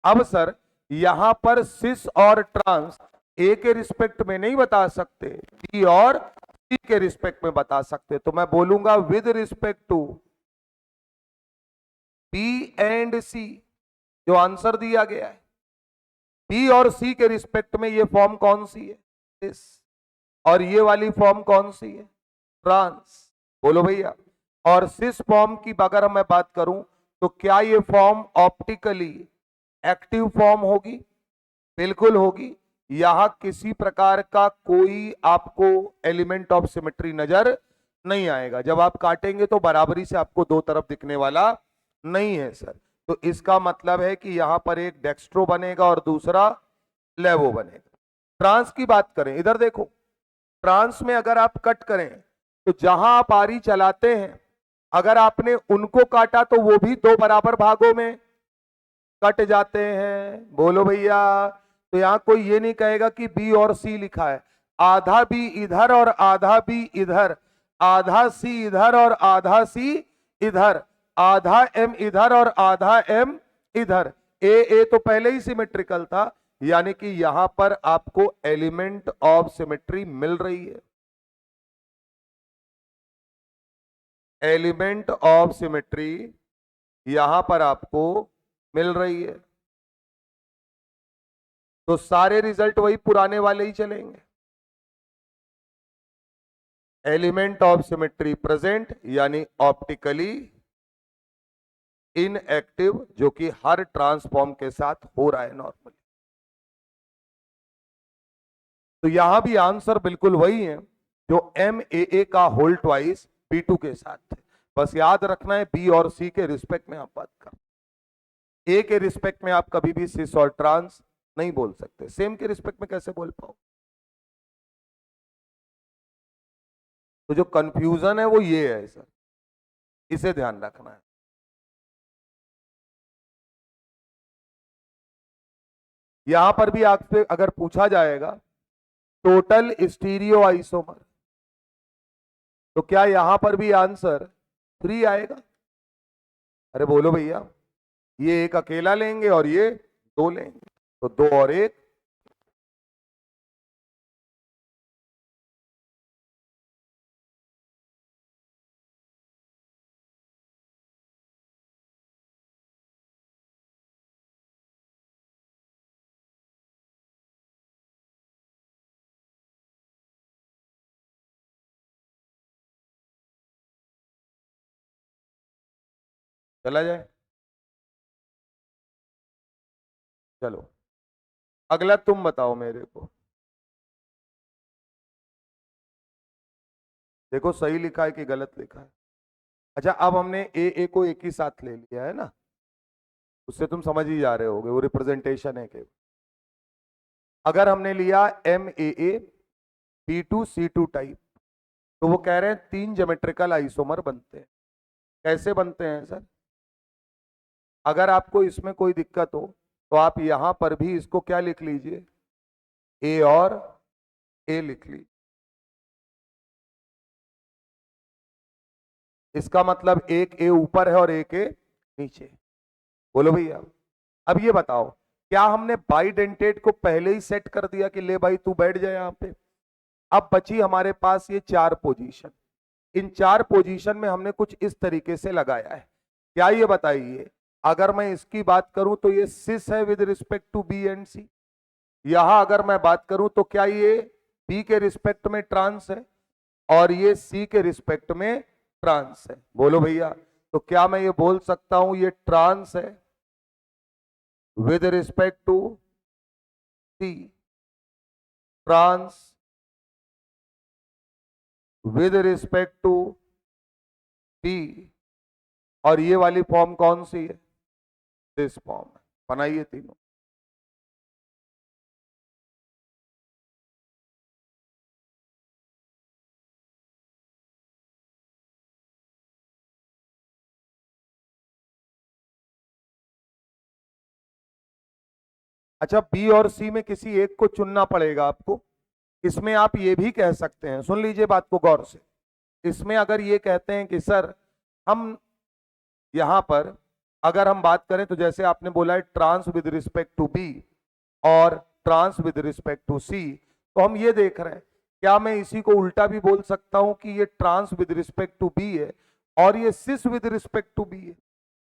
अब सर, यहां पर सिस और ट्रांस ए के रिस्पेक्ट में नहीं बता सकते, बी और सी के रिस्पेक्ट में बता सकते, तो मैं बोलूंगा with respect to B and C, जो आंसर दिया गया है, बी और सी के रिस्पेक्ट में ये फॉर्म कौन सी है, सिस, और ये वाली फॉर्म कौन सी है, ट्रांस। बोलो भैया। और सिस फॉर्म की अगर मैं बात करूं, तो क्या ये फॉर्म ऑप्टिकली एक्टिव फॉर्म होगी, बिल्कुल होगी। यहां किसी प्रकार का कोई आपको एलिमेंट ऑफ सिमेट्री नजर नहीं आएगा, जब आप काटेंगे तो बराबरी से आपको दो तरफ दिखने वाला नहीं है सर। तो इसका मतलब है कि यहां पर एक डेक्स्ट्रो बनेगा और दूसरा लेवो बनेगा। ट्रांस की बात करें, इधर देखो, ट्रांस में अगर आप कट करें तो जहां आप आरी चलाते हैं, अगर आपने उनको काटा तो वो भी दो बराबर भागों में कट जाते हैं। बोलो भैया। तो यहां कोई ये नहीं कहेगा कि बी और सी लिखा है, आधा बी इधर और आधा बी इधर, आधा सी इधर और आधा सी इधर, आधा एम इधर और आधा एम इधर। ए तो पहले ही सिमेट्रिकल था, यानी कि यहां पर आपको एलिमेंट ऑफ सिमेट्री मिल रही है, एलिमेंट ऑफ सिमेट्री यहां पर आपको मिल रही है। तो सारे रिजल्ट वही पुराने वाले ही चलेंगे, एलिमेंट ऑफ सिमेट्री प्रेजेंट, यानी ऑप्टिकली इनएक्टिव, जो कि हर ट्रांसफॉर्म के साथ हो रहा है नॉर्मली। तो यहां भी आंसर बिल्कुल वही है जो MAA का होल ट्वाइस B2 के साथ थे। बस याद रखना है बी और सी के रिस्पेक्ट में आप बात कर, ए के रिस्पेक्ट में आप कभी भी सिस और ट्रांस नहीं बोल सकते, सेम के रिस्पेक्ट में कैसे बोल पाओ। तो जो कंफ्यूजन है वो ये है सर, इसे ध्यान रखना है। यहां पर भी आपसे अगर पूछा जाएगा टोटल स्टीरियो आइसोमर, तो क्या यहां पर भी आंसर 3 आएगा। अरे बोलो भैया। ये एक अकेला लेंगे और ये दो लेंगे, तो दो और एक, चला जाए। चलो अगला तुम बताओ मेरे को। देखो सही लिखा है कि गलत लिखा है। अच्छा, अब हमने ए को एक ही साथ ले लिया है ना, उससे तुम समझ ही जा रहे होगे, वो रिप्रेजेंटेशन है केवल। अगर हमने लिया MAA B2C2 टाइप, तो वो कह रहे हैं 3 ज्योमेट्रिकल आइसोमर बनते हैं। कैसे बनते हैं सर? अगर आपको इसमें कोई दिक्कत हो तो आप यहां पर भी इसको क्या लिख लीजिए, A और A लिख लीजिए। इसका मतलब एक A ऊपर है और एक A नीचे। बोलो भैया। अब ये बताओ, क्या हमने बाइडेंटेट को पहले ही सेट कर दिया कि ले भाई तू बैठ जाए यहां पे? अब बची हमारे पास ये 4 पोजीशन। इन 4 पोजीशन में हमने कुछ इस तरीके से लगाया है। क्या ये बताइए, अगर मैं इसकी बात करूं तो ये सिस है with respect to B and C. यहां अगर मैं बात करूं तो क्या ये बी के रिस्पेक्ट में ट्रांस है और ये सी के रिस्पेक्ट में ट्रांस है? बोलो भैया। तो क्या मैं ये बोल सकता हूं ये ट्रांस है with respect to C, trans with respect to B, और ये वाली फॉर्म कौन सी है? दिस फॉर्म है। बनाइए तीनों। अच्छा, बी और सी में किसी एक को चुनना पड़ेगा आपको। इसमें आप ये भी कह सकते हैं, सुन लीजिए बात को गौर से। इसमें अगर ये कहते हैं कि सर हम यहां पर अगर हम बात करें तो जैसे आपने बोला है trans with respect to B और trans with respect to C, तो हम ये देख रहे हैं क्या मैं इसी को उल्टा भी बोल सकता हूं कि ये trans with respect to B है और ये cis with respect to B है?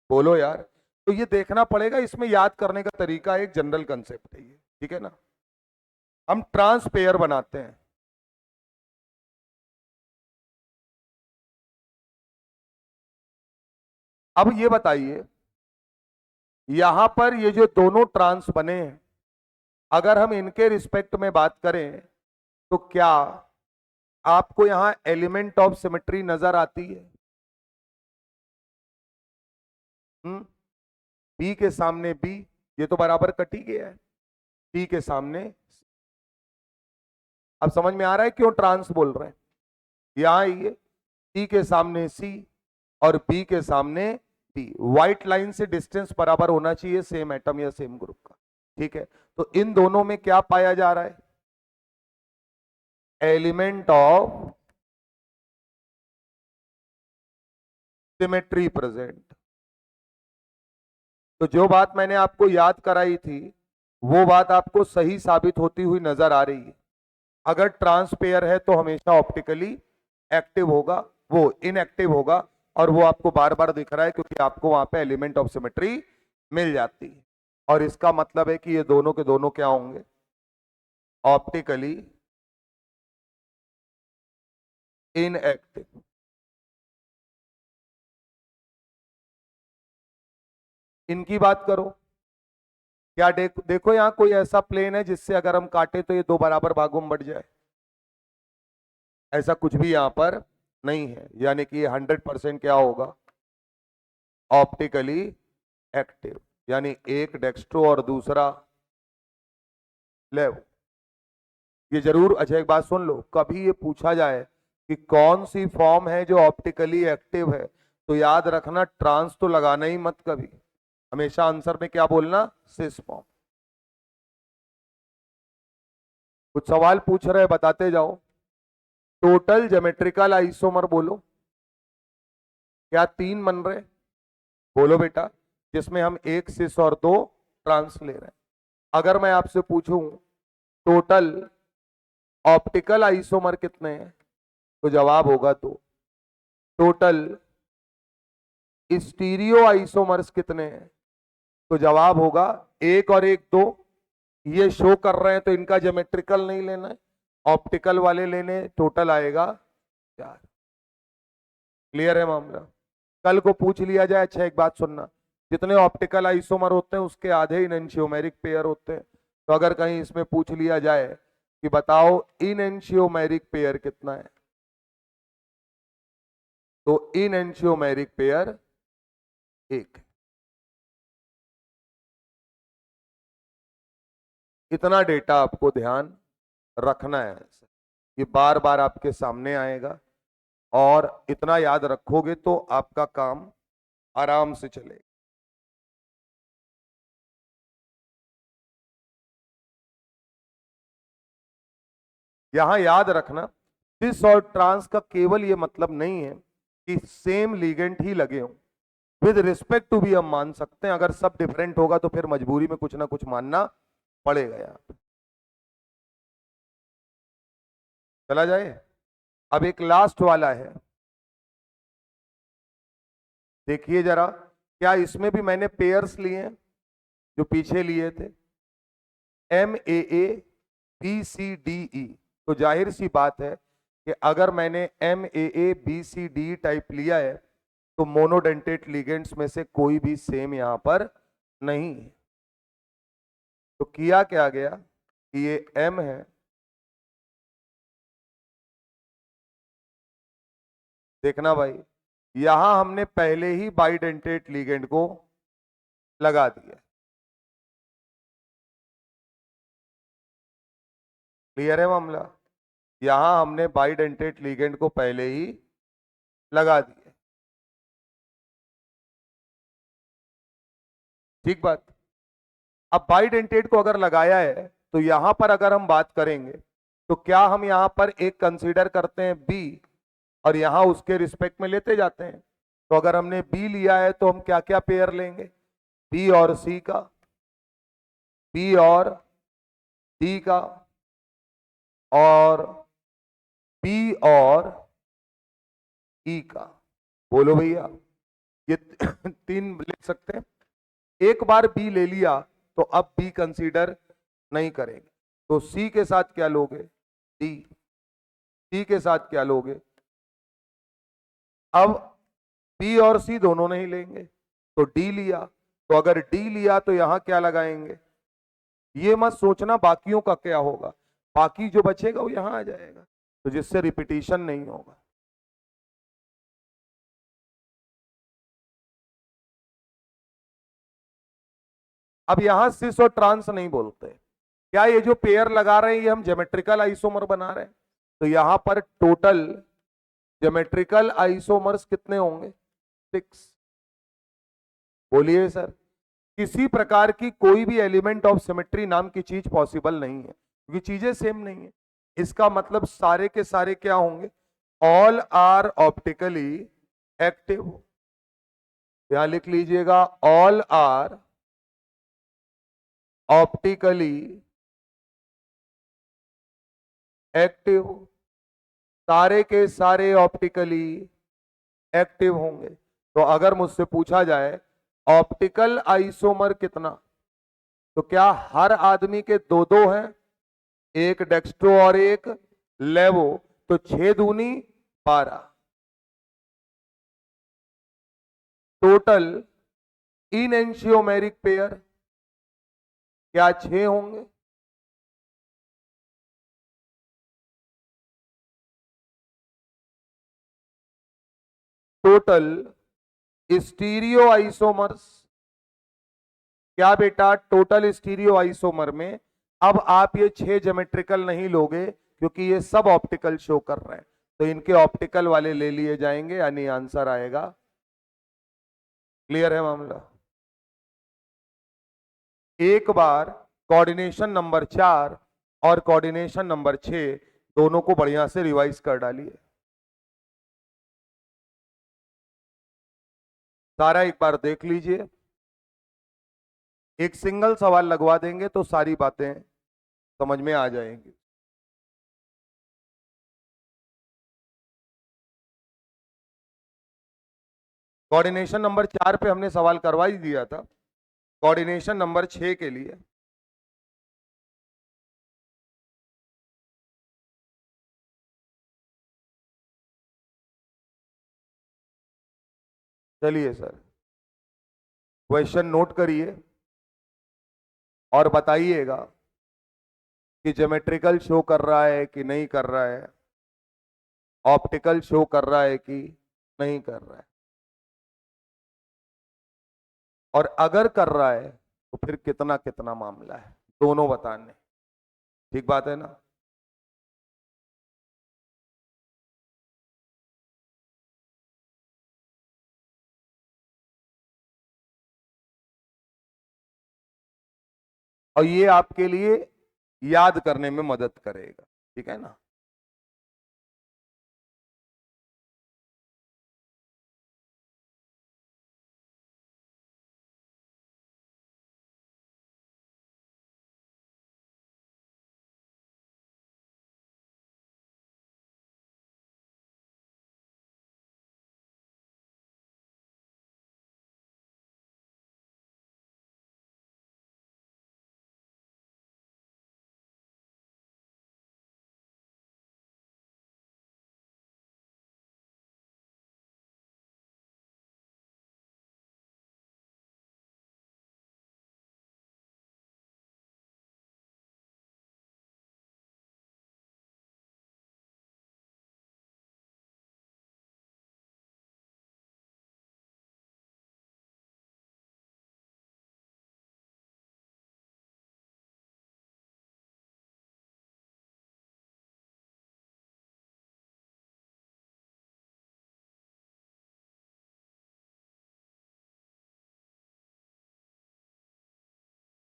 बोलो यार। तो ये देखना पड़ेगा। इसमें याद करने का तरीका एक जनरल कंसेप्ट है ये, ठीक है ना। हम ट्रांस पेयर बनाते हैं। अब ये बताइए, यहां पर ये जो दोनों ट्रांस बने हैं, अगर हम इनके रिस्पेक्ट में बात करें तो क्या आपको यहां एलिमेंट ऑफ सिमेट्री नजर आती है? हम्म। बी के सामने बी, ये तो बराबर कट ही गया है। बी के सामने, अब समझ में आ रहा है क्यों ट्रांस बोल रहे हैं? यहां ये सी के सामने सी और बी के सामने बी, व्हाइट लाइन से डिस्टेंस बराबर होना चाहिए सेम एटम या सेम ग्रुप का, ठीक है। तो इन दोनों में क्या पाया जा रहा है? Element of symmetry present. तो जो बात मैंने आपको याद कराई थी वो बात आपको सही साबित होती हुई नजर आ रही है। अगर ट्रांस पेयर है तो हमेशा ऑप्टिकली एक्टिव होगा, वो इनएक्टिव होगा, और वो आपको बार बार दिख रहा है क्योंकि आपको वहां पे एलिमेंट ऑफ सिमेट्री मिल जाती है। और इसका मतलब है कि ये दोनों के दोनों क्या होंगे? Optically inactive. इनकी बात करो, क्या देखो यहां कोई ऐसा प्लेन है जिससे अगर हम काटे तो ये दो बराबर भागों में बढ़ जाए? ऐसा कुछ भी यहां पर नहीं है, यानी कि 100% क्या होगा? Optically active. यानी एक डेक्स्ट्रो और दूसरा लेव। ये जरूर, अच्छा एक बात सुन लो, कभी ये पूछा जाए कि कौन सी फॉर्म है जो ऑप्टिकली एक्टिव है, तो याद रखना ट्रांस तो लगाना ही मत कभी। हमेशा आंसर में क्या बोलना? Cis form. कुछ सवाल पूछ रहे हैं, बताते जाओ। टोटल ज्योमेट्रिकल आइसोमर बोलो, क्या 3 बन रहे? बोलो बेटा। जिसमें हम एक सिस और 2 ट्रांस ले रहे हैं। अगर मैं आपसे पूछूं टोटल ऑप्टिकल आइसोमर कितने हैं, तो जवाब होगा 2। टोटल स्टीरियो आइसोमर्स कितने हैं, तो जवाब होगा 1 और 1 2। ये शो कर रहे हैं तो इनका ज्योमेट्रिकल नहीं लेना है, ऑप्टिकल वाले लेने। टोटल आएगा 4। क्लियर है मामला? कल को पूछ लिया जाए, अच्छा एक बात सुनना, जितने ऑप्टिकल आइसोमर होते हैं उसके आधे इनएंशियोमेरिक पेयर होते हैं। तो अगर कहीं इसमें पूछ लिया जाए कि बताओ इनएंशियोमेरिक पेयर कितना है, तो इनएंशियोमेरिक पेयर 1। इतना डेटा आपको ध्यान रखना है। ये बार बार आपके सामने आएगा और इतना याद रखोगे तो आपका काम आराम से चलेगा। यहां याद रखना, सिस और ट्रांस का केवल ये मतलब नहीं है कि सेम लिगेंड ही लगे हों। विद रिस्पेक्ट टू भी हम मान सकते हैं, अगर सब डिफरेंट होगा तो फिर मजबूरी में कुछ ना कुछ मानना पड़ेगा। यार चला जाए। अब एक लास्ट वाला है, देखिए जरा, क्या इसमें भी मैंने पेयर्स लिए हैं जो पीछे लिए थे, MAA BCDE। तो जाहिर सी बात है कि अगर मैंने MAA BCD टाइप लिया है तो मोनोडेंटेट लिगेंड्स में से कोई भी सेम यहां पर नहीं है। तो किया क्या गया कि ये M है, देखना भाई, यहां हमने पहले ही बाइडेंटेट लिगेंड को लगा दिया। क्लियर है मामला? यहां हमने बाइडेंटेट लिगेंड को पहले ही लगा दिया। ठीक बात। अब बाइडेंटेट को अगर लगाया है तो यहां पर अगर हम बात करेंगे तो क्या हम यहां पर एक कंसीडर करते हैं बी और यहां उसके रिस्पेक्ट में लेते जाते हैं? तो अगर हमने बी लिया है तो हम क्या क्या पेयर लेंगे? बी और सी का, बी और डी का, और बी और ई का। बोलो भैया, ये तीन लिख सकते हैं। एक बार बी ले लिया तो अब बी कंसीडर नहीं करेंगे, तो सी के साथ क्या लोगे? डी। सी के साथ क्या लोगे? अब बी और सी दोनों नहीं लेंगे तो डी लिया, तो अगर डी लिया तो यहां क्या लगाएंगे? ये मत सोचना बाकियों का क्या होगा, बाकी जो बचेगा वो यहां आ जाएगा, तो जिससे रिपीटिशन नहीं होगा। अब यहां सिस और ट्रांस नहीं बोलते, क्या ये जो पेयर लगा रहे हैं ये हम ज्योमेट्रिकल आइसोमर बना रहे हैं? तो यहां पर टोटल ज्योमेट्रिकल आइसोमर्स कितने होंगे? 6। बोलिए सर, किसी प्रकार की कोई भी एलिमेंट ऑफ सिमेट्री नाम की चीज पॉसिबल नहीं है क्योंकि चीजें सेम नहीं है। इसका मतलब सारे के सारे क्या होंगे? All are optically active. यहां लिख लीजिएगा, ऑल आर ऑप्टिकली एक्टिव। सारे के सारे ऑप्टिकली एक्टिव होंगे। तो अगर मुझसे पूछा जाए ऑप्टिकल आइसोमर कितना, तो क्या हर आदमी के दो दो हैं, एक डेक्स्ट्रो और एक लेवो, तो 6 दूनी 12। टोटल इन एंशियोमेरिक पेयर क्या 6 होंगे? टोटल स्टीरियो आइसोमर्स क्या बेटा? टोटल स्टीरियो आइसोमर में अब आप ये 6 ज्योमेट्रिकल नहीं लोगे क्योंकि ये सब ऑप्टिकल शो कर रहे हैं, तो इनके ऑप्टिकल वाले ले लिए जाएंगे, यानी आंसर आएगा। क्लियर है मामला? एक बार कोऑर्डिनेशन नंबर 4 और कोऑर्डिनेशन नंबर 6 दोनों को बढ़िया से रिवाइज कर डालिए। सारा एक बार देख लीजिए, एक सिंगल सवाल लगवा देंगे तो सारी बातें समझ में आ जाएंगी। कोऑर्डिनेशन नंबर 4 पे हमने सवाल करवा ही दिया था, कोऑर्डिनेशन नंबर 6 के लिए चलिए सर, क्वेश्चन नोट करिए और बताइएगा कि ज्योमेट्रिकल शो कर रहा है कि नहीं कर रहा है, ऑप्टिकल शो कर रहा है कि नहीं कर रहा है, और अगर कर रहा है तो फिर कितना कितना मामला है, दोनों बताने। ठीक बात है ना। और ये आपके लिए याद करने में मदद करेगा, ठीक है ना।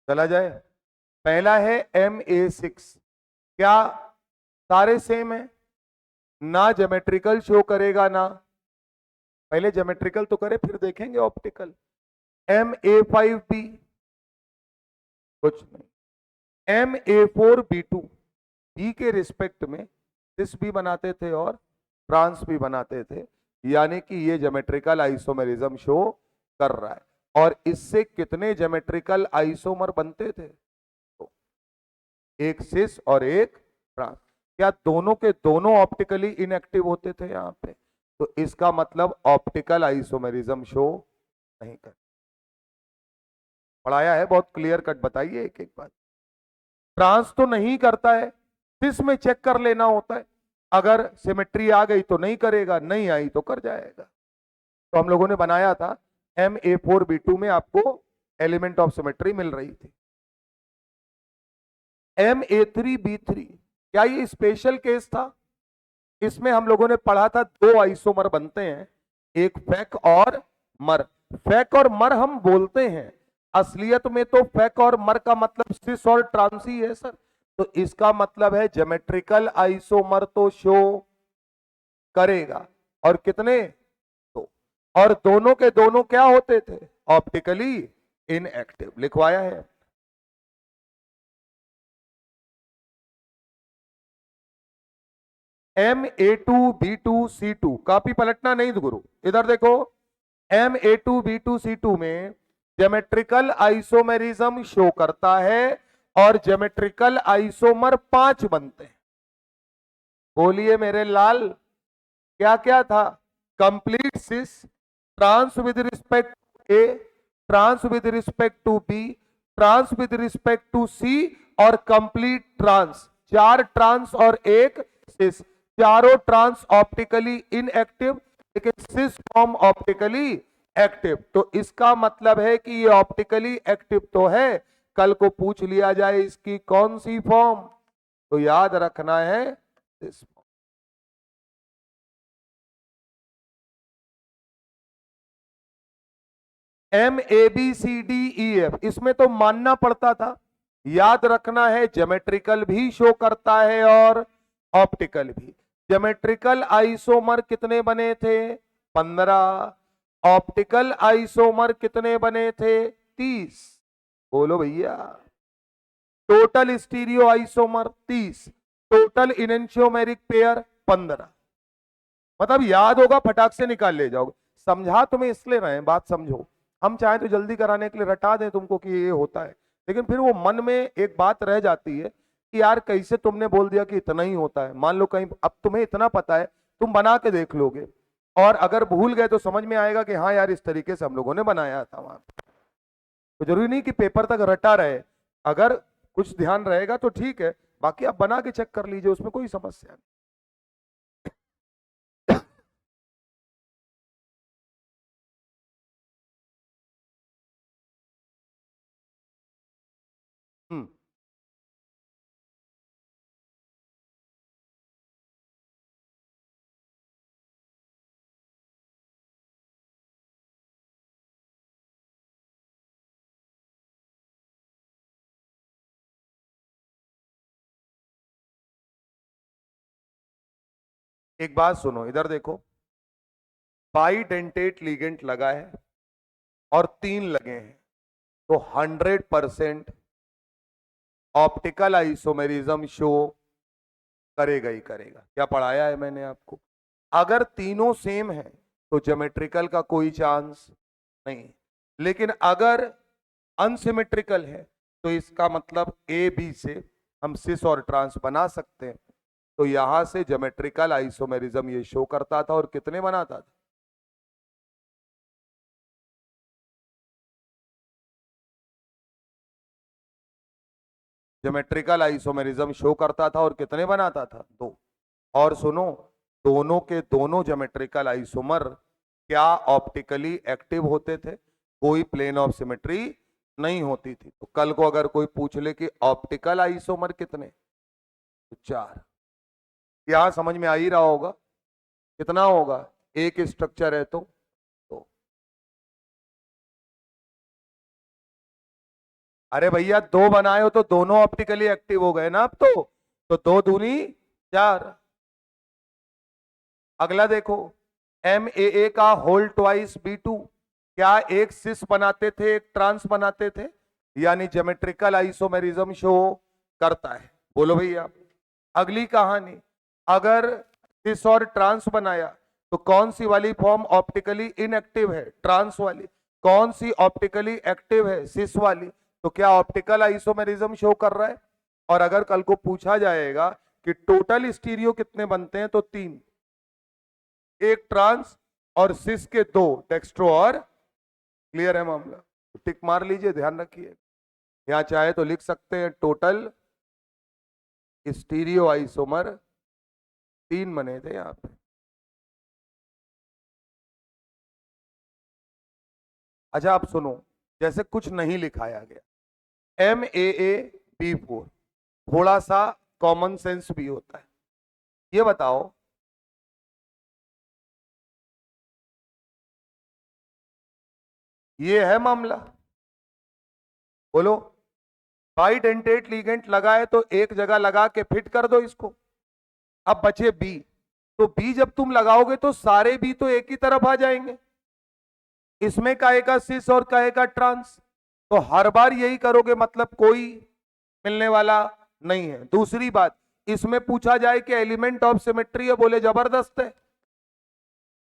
चला जाए। पहला है MA6। क्या सारे सेम है? ना ज्योमेट्रिकल शो करेगा ना, पहले ज्योमेट्रिकल तो करे फिर देखेंगे ऑप्टिकल। MA5B कुछ नहीं। MA4B2 बी के रिस्पेक्ट में सिस भी बनाते थे और ट्रांस भी बनाते थे, यानी कि ये ज्योमेट्रिकल आइसोमेरिज्म शो कर रहा है। और इससे कितने ज्योमेट्रिकल आइसोमर बनते थे? तो एक सिस और एक ट्रांस। क्या दोनों के दोनों ऑप्टिकली इनएक्टिव होते थे यहां पे? तो इसका मतलब ऑप्टिकल आइसोमेरिज्म शो नहीं कर। पढ़ाया है बहुत क्लियर कट, बताइए एक एक बात। ट्रांस तो नहीं करता है, सिस में चेक कर लेना होता है। अगर सिमेट्री आ गई तो नहीं करेगा, नहीं आई तो कर जाएगा। तो हम लोगों ने बनाया था MA4B2 में आपको एलिमेंट ऑफ सिमेट्री मिल रही थी। MA3B3 क्या ये स्पेशल केस था? इसमें हम लोगों ने पढ़ा था दो आइसोमर बनते हैं, एक फेक और मर। फेक और मर हम बोलते हैं, असलियत में तो फेक और मर का मतलब सिस और ट्रांस ही है सर। तो इसका मतलब है ज्योमेट्रिकल आइसोमर तो शो करेगा। और कितने? तो और दोनों के दोनों क्या होते थे? Optically inactive. लिखवाया है। MA2B2C2 कॉपी पलटना नहीं गुरु, इधर देखो। MA2B2C2 में ज्योमेट्रिकल आइसोमेरिज्म शो करता है और ज्योमेट्रिकल आइसोमर 5 बनते हैं। बोलिए मेरे लाल, क्या क्या था? Complete cis, trans with respect A, trans with respect to B, trans with respect to C और कंप्लीट ट्रांस। 4 ट्रांस और एक सिस। चारों ट्रांस ऑप्टिकली इनएक्टिव, लेकिन सिस फॉर्म ऑप्टिकली एक्टिव। तो इसका मतलब है कि ये ऑप्टिकली एक्टिव तो है, कल को पूछ लिया जाए इसकी कौन सी फॉर्म, तो याद रखना है सिस। MABCDEF इसमें तो मानना पड़ता था। याद रखना है ज्योमेट्रिकल भी शो करता है और ऑप्टिकल भी। ज्योमेट्रिकल आइसोमर कितने बने थे? 15। ऑप्टिकल आइसोमर कितने बने थे? 30। बोलो भैया। Total stereo isomer 30, total enantiomeric pair 15। मतलब याद होगा फटाक से निकाल ले जाओगे। समझा तुम्हें इसलिए रहे हैं, बात समझो। हम चाहे तो जल्दी कराने के लिए रटा दें तुमको कि ये होता है, लेकिन फिर वो मन में एक बात रह जाती है कि यार कैसे तुमने बोल दिया कि इतना ही होता है। मान लो कहीं अब तुम्हें इतना पता है, तुम बना के देख लोगे और अगर भूल गए तो समझ में आएगा कि हाँ यार इस तरीके से हम लोगों ने बनाया था वहां। तो जरूरी नहीं कि पेपर तक रटा रहे, अगर कुछ ध्यान रहेगा तो ठीक है, बाकी आप बना के चेक कर लीजिए, उसमें कोई समस्या नहीं। हम्म एक बात सुनो, इधर देखो, बाइडेंटेट लिगेंड लगा है और 3 लगे हैं, तो 100% ऑप्टिकल आइसोमेरिज्म शो करेगा ही करेगा। क्या पढ़ाया है मैंने आपको? अगर तीनों सेम है तो ज्योमेट्रिकल का कोई चांस नहीं, लेकिन अगर अनसिमेट्रिकल है तो इसका मतलब ए बी से हम सिस और ट्रांस बना सकते हैं। तो यहां से ज्योमेट्रिकल आइसोमेरिज्म ये शो करता था और कितने बनाता था? ज्योमेट्रिकल आइसोमेरिज्म शो करता था और कितने बनाता था? 2। और सुनो, दोनों के दोनों ज्योमेट्रिकल आइसोमर क्या ऑप्टिकली एक्टिव होते थे? कोई प्लेन ऑफ सिमेट्री नहीं होती थी। तो कल को अगर कोई पूछ ले कि ऑप्टिकल आइसोमर कितने, तो 4। यहां समझ में आ ही रहा होगा कितना होगा, एक स्ट्रक्चर है तो अरे भैया 2 बनाए हो तो दोनों ऑप्टिकली एक्टिव हो गए ना अब तो 2 दूनी 4। अगला देखो, एम ए का होल ट्वाइस B2, क्या एक सिस बनाते थे एक ट्रांस बनाते थे? यानी ज्योमेट्रिकल आइसोमेरिज्म शो करता है। बोलो भैया। अगली कहानी, अगर सिस और ट्रांस बनाया तो कौन सी वाली फॉर्म ऑप्टिकली इनएक्टिव है? ट्रांस वाली। कौन सी ऑप्टिकली एक्टिव है? सिस वाली। तो क्या ऑप्टिकल आइसोमेरिज्म शो कर रहा है? और अगर कल को पूछा जाएगा कि टोटल स्टीरियो कितने बनते हैं, तो 3, एक ट्रांस और सिस के 2 डेक्स्ट्रो और। क्लियर है मामला? तो टिक मार लीजिए, ध्यान रखिए। यहां चाहे तो लिख सकते हैं टोटल स्टीरियो आइसोमर 3 बने थे यहां पे। अच्छा आप सुनो, जैसे कुछ नहीं लिखाया गया, MAAB4, थोड़ा सा कॉमन सेंस भी होता है। ये बताओ, ये है मामला, बोलो। बाइडेंटेट लिगेंड लगा है तो एक जगह लगा के फिट कर दो इसको। अब बचे बी, तो बी जब तुम लगाओगे तो सारे बी तो एक ही तरफ आ जाएंगे, इसमें कहेगा सिस और कहेगा ट्रांस, तो हर बार यही करोगे, मतलब कोई मिलने वाला नहीं है। दूसरी बात, इसमें पूछा जाए कि एलिमेंट ऑफ सिमेट्री है, बोले जबरदस्त है,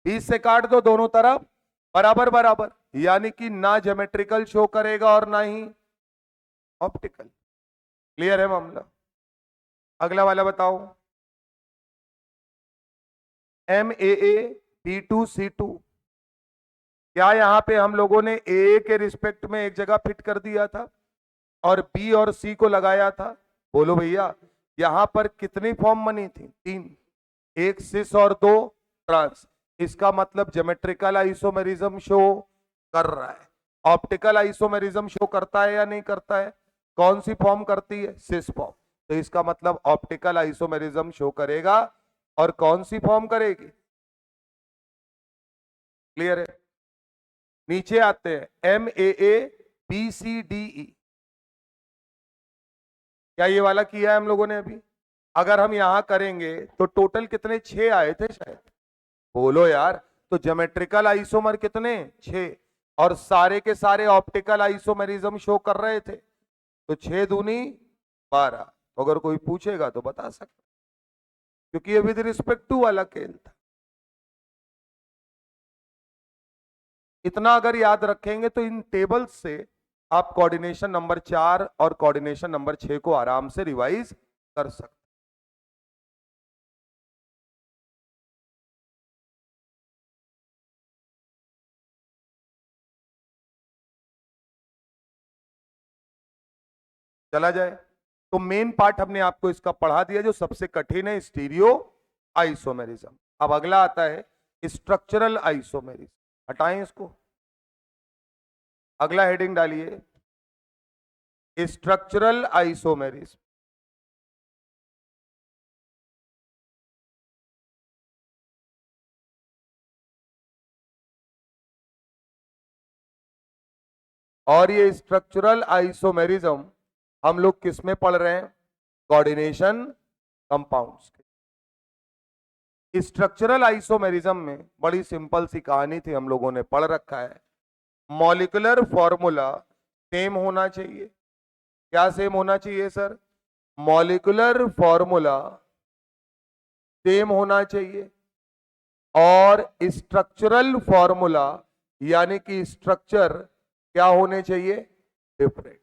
20 से काट दो दोनों तरफ बराबर बराबर, यानी कि ना ज्योमेट्रिकल शो करेगा और ना ही ऑप्टिकल। क्लियर है मामला? अगला वाला बताओ, MAAB2C2, क्या यहां पे हम लोगों ने ए के रिस्पेक्ट में एक जगह फिट कर दिया था और बी और सी को लगाया था? बोलो भैया, यहां पर कितनी फॉर्म बनी थी? 3, एक सिस और 2 ट्रांस। इसका मतलब ज्योमेट्रिकल आइसोमेरिज्म शो कर रहा है। ऑप्टिकल आइसोमेरिज्म शो करता है या नहीं करता है? कौन सी फॉर्म करती है? Cis form. तो इसका मतलब ऑप्टिकल आइसोमेरिज्म शो करेगा, और कौन सी फॉर्म करेगी? क्लियर है? नीचे आते हैं, MAABCDE, क्या ये वाला किया है हम लोगों ने अभी? अगर हम यहां करेंगे तो टोटल कितने? 6 आए थे शायद। बोलो यार, तो ज्योमेट्रिकल आइसोमर कितने? 6, और सारे के सारे ऑप्टिकल आइसोमेरिज्म शो कर रहे थे, तो 6 दूनी 12। तो अगर कोई पूछेगा तो बता सकते, क्योंकि ये विद रिस्पेक्ट टू वाला खेल था। इतना अगर याद रखेंगे तो इन टेबल्स से आप कोऑर्डिनेशन नंबर 4 और कोऑर्डिनेशन नंबर 6 को आराम से रिवाइज कर सकते। चला जाए, तो मेन पार्ट हमने आपको इसका पढ़ा दिया, जो सबसे कठिन है स्टीरियो आइसोमेरिज्म। अब अगला आता है स्ट्रक्चरल आइसोमेरिज्म। हटाएं इसको, अगला हेडिंग डालिए, स्ट्रक्चरल आइसोमेरिज्म। और ये स्ट्रक्चरल आइसोमेरिज्म हम लोग किस में पढ़ रहे हैं? कोऑर्डिनेशन कंपाउंड्स के। स्ट्रक्चरल आइसोमेरिज्म में बड़ी सिंपल सी कहानी थी, हम लोगों ने पढ़ रखा है। मॉलिक्यूलर फॉर्मूला सेम होना चाहिए। क्या सेम होना चाहिए सर? मॉलिक्यूलर फॉर्मूला सेम होना चाहिए और स्ट्रक्चरल फॉर्मूला यानी कि स्ट्रक्चर क्या होने चाहिए? डिफरेंट।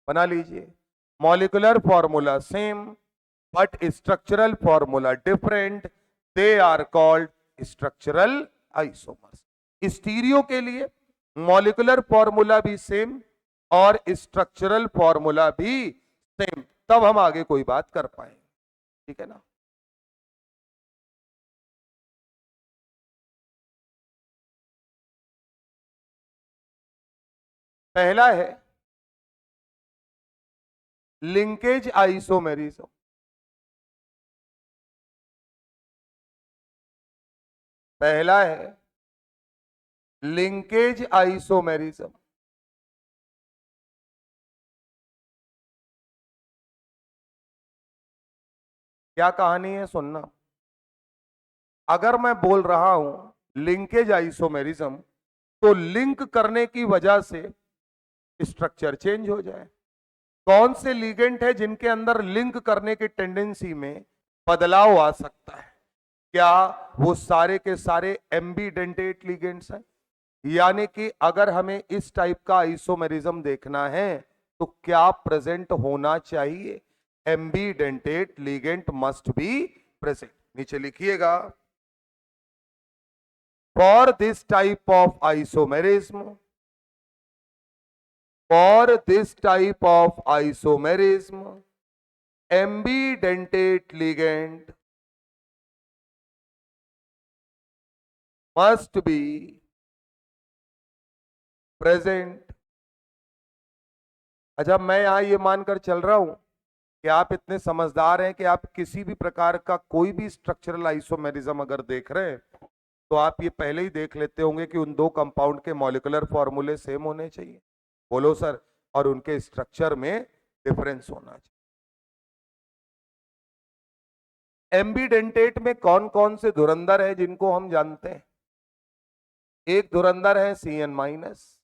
बना लीजिए, molecular formula same but structural formula different, they are called structural isomers. Stereo के लिए मॉलिक्यूलर फॉर्मूला भी सेम और स्ट्रक्चरल फॉर्मूला भी सेम, तब हम आगे कोई बात कर पाएंगे। ठीक है ना? पहला है लिंकेज आइसोमेरिज्म। पहला है लिंकेज आइसोमेरिज्म। क्या कहानी है सुनना। अगर मैं बोल रहा हूं लिंकेज आइसोमेरिज्म, तो लिंक करने की वजह से स्ट्रक्चर चेंज हो जाए। कौन से लिगेंड है जिनके अंदर लिंक करने की टेंडेंसी में बदलाव आ सकता है? क्या वो सारे के सारे एम्बीडेंटेट लिगेंड्स हैं? यानी कि अगर हमें इस टाइप का आइसोमेरिज्म देखना है तो क्या प्रेजेंट होना चाहिए? Ambidentate ligand must be present. नीचे लिखिएगा, for this type of isomerism, for this type of isomerism, ambidentate ligand must be present। अच्छा, मैं यहां ये मानकर चल रहा हूं कि आप इतने समझदार हैं कि आप किसी भी प्रकार का कोई भी स्ट्रक्चरल आइसोमेरिज्म अगर देख रहे हैं तो आप ये पहले ही देख लेते होंगे कि उन दो कंपाउंड के मॉलिक्यूलर फॉर्मूले सेम होने चाहिए। बोलो सर। और उनके स्ट्रक्चर में डिफरेंस होना चाहिए। एम्बीडेंटेट में कौन कौन से धुरंधर है जिनको हम जानते हैं? एक धुरंधर है Cn माइनस,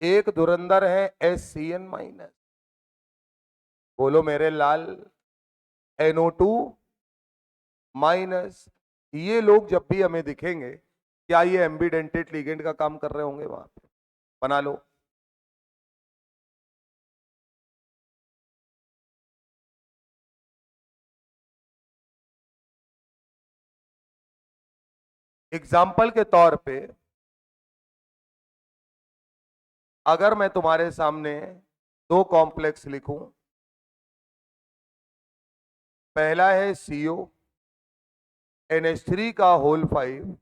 एक धुरंधर है SCN माइनस। बोलो मेरे लाल। NO2 minus. ये लोग जब भी हमें दिखेंगे, क्या ये एम्बीडेंटेट लिगेंड का काम कर रहे होंगे? वहां पे बना लो। एग्जाम्पल के तौर पे अगर मैं तुम्हारे सामने दो कॉम्प्लेक्स लिखूं, पहला है CO NH3 का होल 5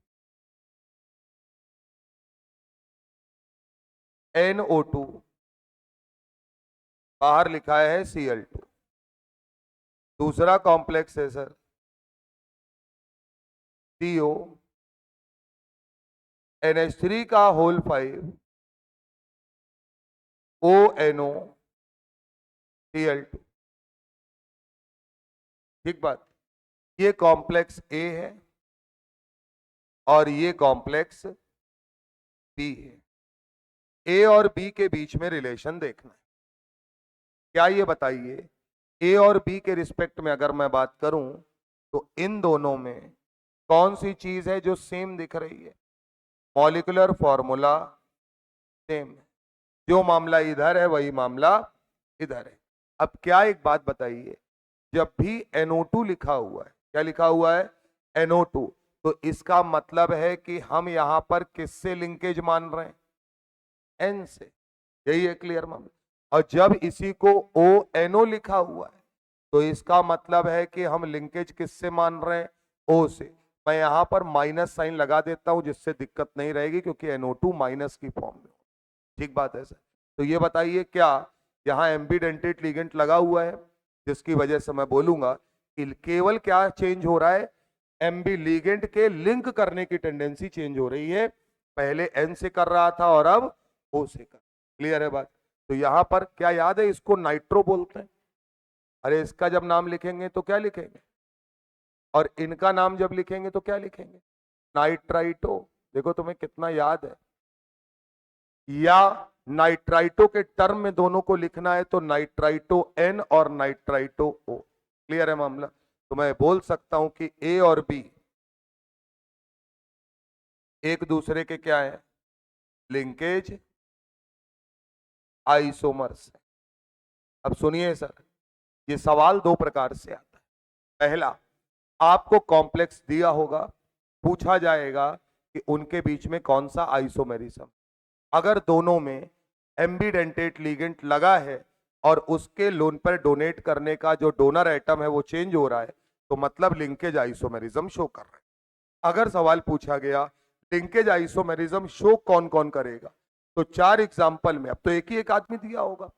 NO2, बाहर लिखा है Cl2। दूसरा कॉम्प्लेक्स है सर CO NH3 का होल 5 ONO Cl2। ठीक बात। ये कॉम्प्लेक्स A है और ये कॉम्प्लेक्स B है। A और B के बीच में रिलेशन देखना है। क्या ये बताइए, A और B के रिस्पेक्ट में अगर मैं बात करूं तो इन दोनों में कौन सी चीज है जो सेम दिख रही है? मॉलिक्यूलर फॉर्मूला सेम है। जो मामला इधर है वही मामला इधर है। अब क्या एक बात बताइए, जब भी NO2 लिखा हुआ है, क्या लिखा हुआ है? NO2, तो इसका मतलब है कि हम यहां पर किससे लिंकेज मान रहे हैं? N से। यही है क्लियर मामला। और जब इसी को ONO लिखा हुआ है तो इसका मतलब है कि हम लिंकेज किससे मान रहे हैं? O से। मैं यहां पर माइनस साइन लगा देता हूं जिससे दिक्कत नहीं रहेगी, क्योंकि NO2 माइनस की फॉर्म में। ठीक बात है सर। तो ये बताइए, क्या यहाँ एम्बीडेंटेट लिगेंड लगा हुआ है, जिसकी वजह से मैं बोलूंगा कि केवल क्या चेंज हो रहा है? एम्बी लिगेंड के लिंक करने की टेंडेंसी चेंज हो रही है। पहले N से कर रहा था और अब O से कर। क्लियर है बात? तो यहां पर क्या याद है, इसको नाइट्रो बोलते हैं। अरे इसका जब नाम लिखेंगे तो क्या लिखेंगे? और इनका नाम जब लिखेंगे तो क्या लिखेंगे? नाइट्राइटो। देखो तुम्हें कितना याद है। या नाइट्राइटो के टर्म में दोनों को लिखना है तो नाइट्राइटो एन और नाइट्राइटो ओ। क्लियर है मामला? तो मैं बोल सकता हूं कि ए और बी एक दूसरे के क्या है? Linkage isomers. अब सुनिए सर, ये सवाल दो प्रकार से आता है। पहला, आपको कॉम्प्लेक्स दिया होगा, पूछा जाएगा कि उनके बीच में कौन सा आइसोमेरिज्म। अगर दोनों में एम्बीडेंटेट लिगेंड लगा है और उसके लोन पर डोनेट करने का जो डोनर एटम है वो चेंज हो रहा है, तो मतलब लिंकेज आइसोमेरिज्म शो कर रहा है। अगर सवाल पूछा गया लिंकेज आइसोमेरिज्म शो कौन कौन करेगा, तो 4 एग्जाम्पल में अब तो एक ही एक आदमी दिया होगा।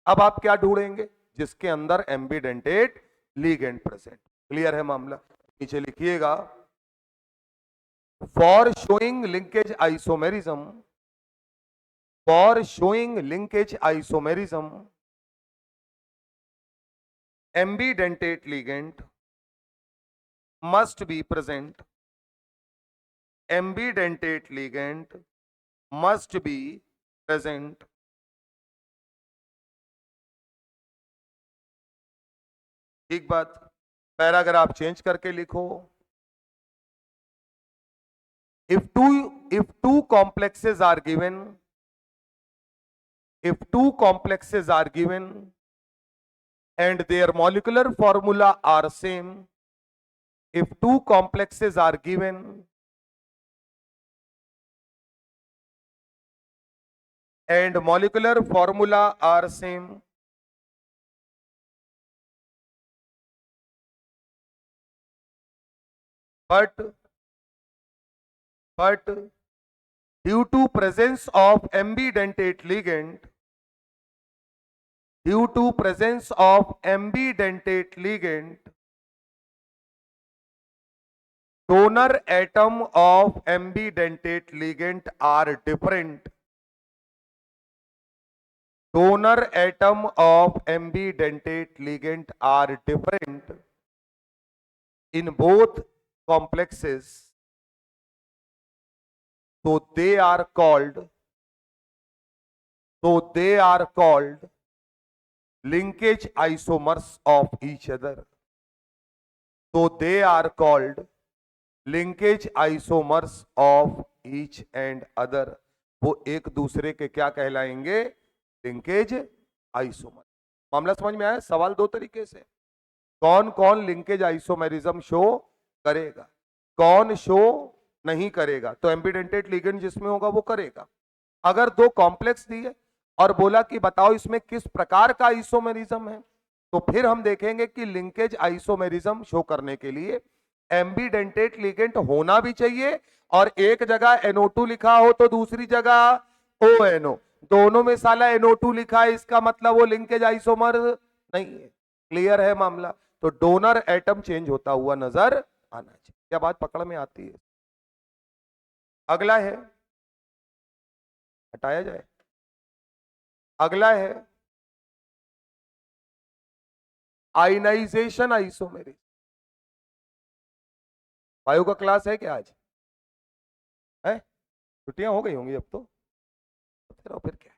अब आप क्या ढूंढेंगे? जिसके अंदर एम्बीडेंटेट लिगेंड प्रेजेंट। क्लियर है मामला? नीचे लिखिएगा, for showing linkage isomerism, for showing linkage isomerism, ambidentate ligand must be present. Ambidentate ligand must be present. ठीक बात। पैराग्राफ चेंज करके लिखो, if two complexes are given, if two complexes are given and their molecular formula are same, if two complexes are given and molecular formula are same, but due to presence of ambidentate ligand, due to presence of ambidentate ligand, donor atom of ambidentate ligand are different. Donor atom of ambidentate ligand are different in both complexes, so they are called linkage isomers of each other. So they are called linkage isomers of each and other. वो एक दूसरे के क्या कहलाएंगे? Linkage isomer. मामला समझ में आया? सवाल दो तरीके से, कौन कौन लिंकेज आइसोमेरिज्म शो करेगा, कौन शो नहीं करेगा। तो एम्बिडेंटेट लिगेंड जिसमें होगा वो करेगा। अगर दो कॉम्प्लेक्स दिए और बोला कि बताओ इसमें किस प्रकार का आइसोमेरिज्म है, तो फिर हम देखेंगे कि लिंकेज आइसोमेरिज्म शो करने के लिए एम्बिडेंटेट लिगेंड होना भी चाहिए और एक जगह NO2 लिखा हो तो दूसरी जगह ONO, दोनों में साला NO2 लिखा है, इसका मतलब वो लिंकेज आइसोमर नहीं है। क्लियर है मामला? तो डोनर एटम चेंज होता हुआ नजर आना चाहिए। क्या बात पकड़ में आती है? अगला है, हटाया जाए, अगला है आयनाइजेशन आइसोमेरिज्म। वायु का क्लास है क्या आज? है? छुट्टियां हो गई होंगी अब तो। फिर क्या,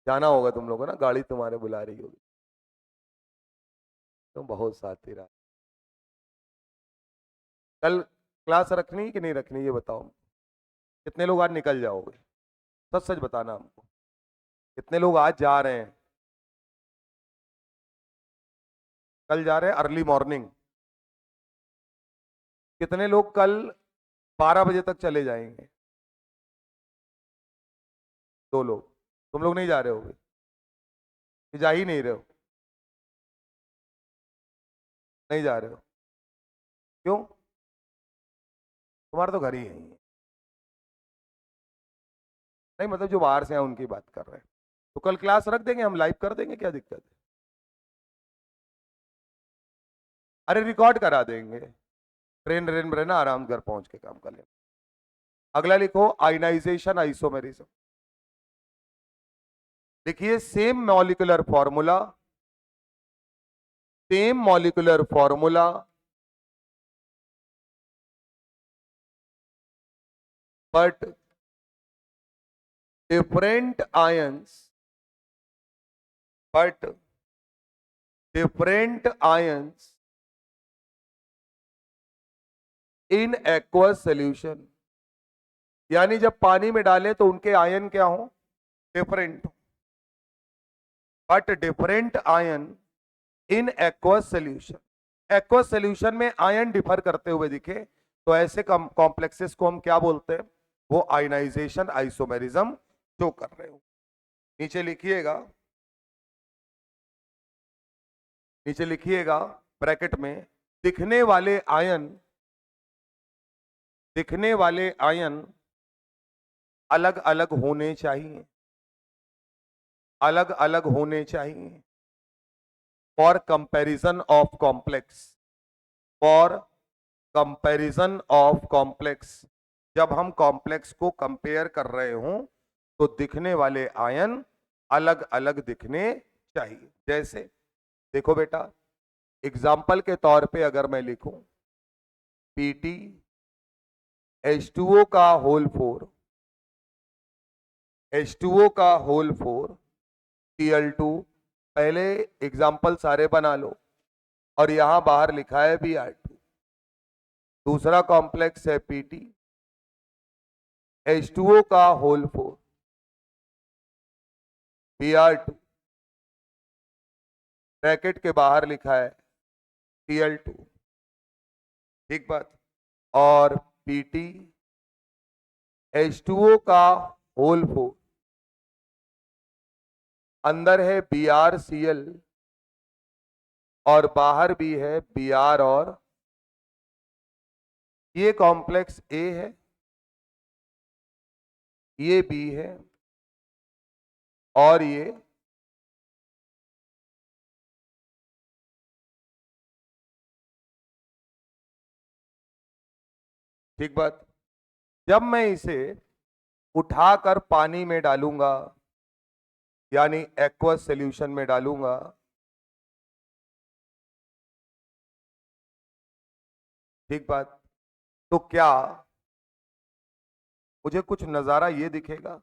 जाना होगा तुम लोगों को ना, गाड़ी तुम्हारे बुला रही होगी। तुम बहुत साथी रहा। कल क्लास रखनी कि नहीं रखनी ये बताओ। कितने लोग आज निकल जाओगे? सच सच बताना हमको, कितने लोग आज जा रहे हैं? कल जा रहे हैं अर्ली मॉर्निंग। कितने लोग कल 12 बजे तक चले जाएंगे? 2 लोग। तुम लोग नहीं जा रहे होगे? जा ही नहीं रहे हो? नहीं जा रहे हो क्यों? तुम्हारा तो घर ही है। नहीं मतलब जो बाहर से हैं उनकी बात कर रहे हैं। तो कल क्लास रख देंगे, हम लाइव कर देंगे, क्या दिक्कत है? अरे रिकॉर्ड करा देंगे, ट्रेन ट्रेन रहना, आराम घर पहुंच के काम कर लेना। अगला लिखो आयनाइजेशन आइसोमेरिज्म। देखिए same molecular formula, same molecular formula, but different ions, but different ions in aqueous solution। यानी जब पानी में डालें तो उनके आयन क्या हो, different, but different ion in aqueous solution. Aqueous solution में आयन डिफर करते हुए दिखे तो ऐसे कॉम्प्लेक्सेस को हम क्या बोलते हैं, वो आयनाइजेशन आइसोमेरिज्म जो कर रहे हो। नीचे लिखिएगा, नीचे लिखिएगा ब्रैकेट में, दिखने वाले आयन, दिखने वाले आयन अलग अलग होने चाहिए, अलग अलग होने चाहिए for comparison of complex, for comparison of complex. जब हम कॉम्प्लेक्स को कंपेयर कर रहे हों तो दिखने वाले आयन अलग अलग दिखने चाहिए। जैसे देखो बेटा, एग्जाम्पल के तौर पे अगर मैं लिखूं Pt H2O का होल 4, H2O का होल 4 Cl2, पहले एग्जाम्पल सारे बना लो और यहां बाहर लिखा है Br2। दूसरा कॉम्प्लेक्स है Pt H2O का होल 4 Br2, ब्रैकेट के बाहर लिखा है Cl2, ठीक बात। और Pt H2O का होल 4, अंदर है BrCl और बाहर भी है Br, और ये कॉम्प्लेक्स A है, ये B है और ये ठीक बात। जब मैं इसे उठाकर पानी में डालूंगा यानी एक्वस सॉल्यूशन में डालूंगा ठीक बात, तो क्या मुझे कुछ नजारा ये दिखेगा,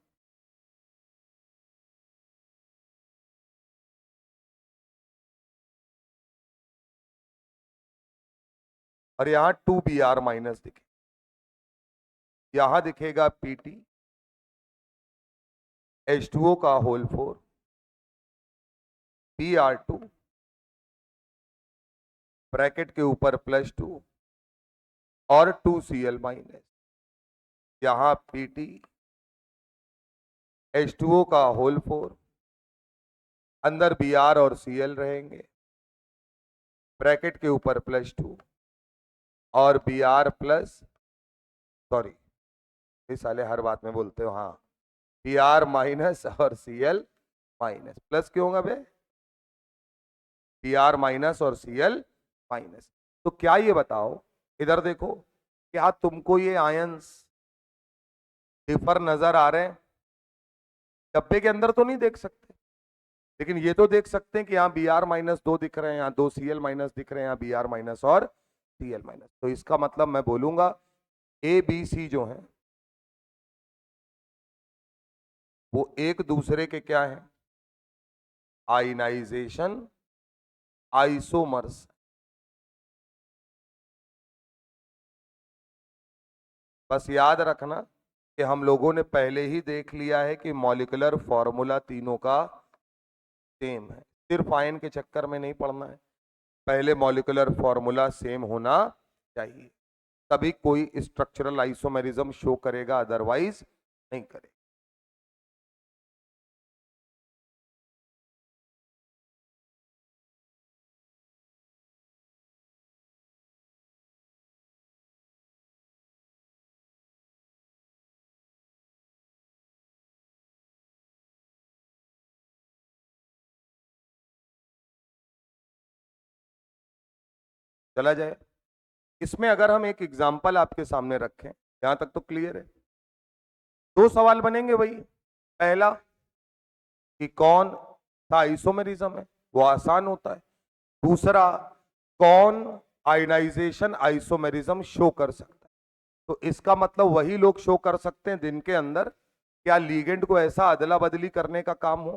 और यहां 2Br माइनस दिखे, यहां दिखेगा Pt H2O का होल 4 Br2, ब्रैकेट के ऊपर +2 और 2Cl माइनस, यहां Pt H2O का होल 4, अंदर Br और Cl रहेंगे, ब्रैकेट के ऊपर +2 और Br प्लस, सॉरी इस साले हर बात में बोलते हो, हाँ Br माइनस और Cl माइनस, प्लस क्यों होगा बे, Br माइनस और Cl माइनस। तो क्या ये बताओ, इधर देखो, क्या तुमको ये आयंस डिफर नजर आ रहे हैं? डब्बे के अंदर तो नहीं देख सकते, लेकिन ये तो देख सकते हैं कि यहाँ Br माइनस 2 दिख रहे हैं, यहाँ 2 Cl माइनस दिख रहे हैं, यहाँ Br माइनस और Cl माइनस। तो इसका मतलब मैं बोलूंगा ए बी सी जो है वो एक दूसरे के क्या है, आयनाइजेशन आइसोमर्स। बस याद रखना कि हम लोगों ने पहले ही देख लिया है कि मॉलिक्यूलर फॉर्मूला तीनों का सेम है, सिर्फ आयन के चक्कर में नहीं पड़ना है, पहले मॉलिक्यूलर फॉर्मूला सेम होना चाहिए, तभी कोई स्ट्रक्चरल आइसोमेरिज्म शो करेगा, अदरवाइज नहीं करेगा। चला जाए, इसमें अगर हम एक एग्जाम्पल आपके सामने रखें, यहां तक तो क्लियर है। दो सवाल बनेंगे वही, पहला कि कौन सा आइसोमेरिज्म है, वो आसान होता है। दूसरा, कौन आयनाइजेशन आइसोमेरिज्म शो कर सकता है? तो इसका मतलब वही लोग शो कर सकते हैं जिनके अंदर क्या लीगेंड को ऐसा अदला बदली करने का काम हो,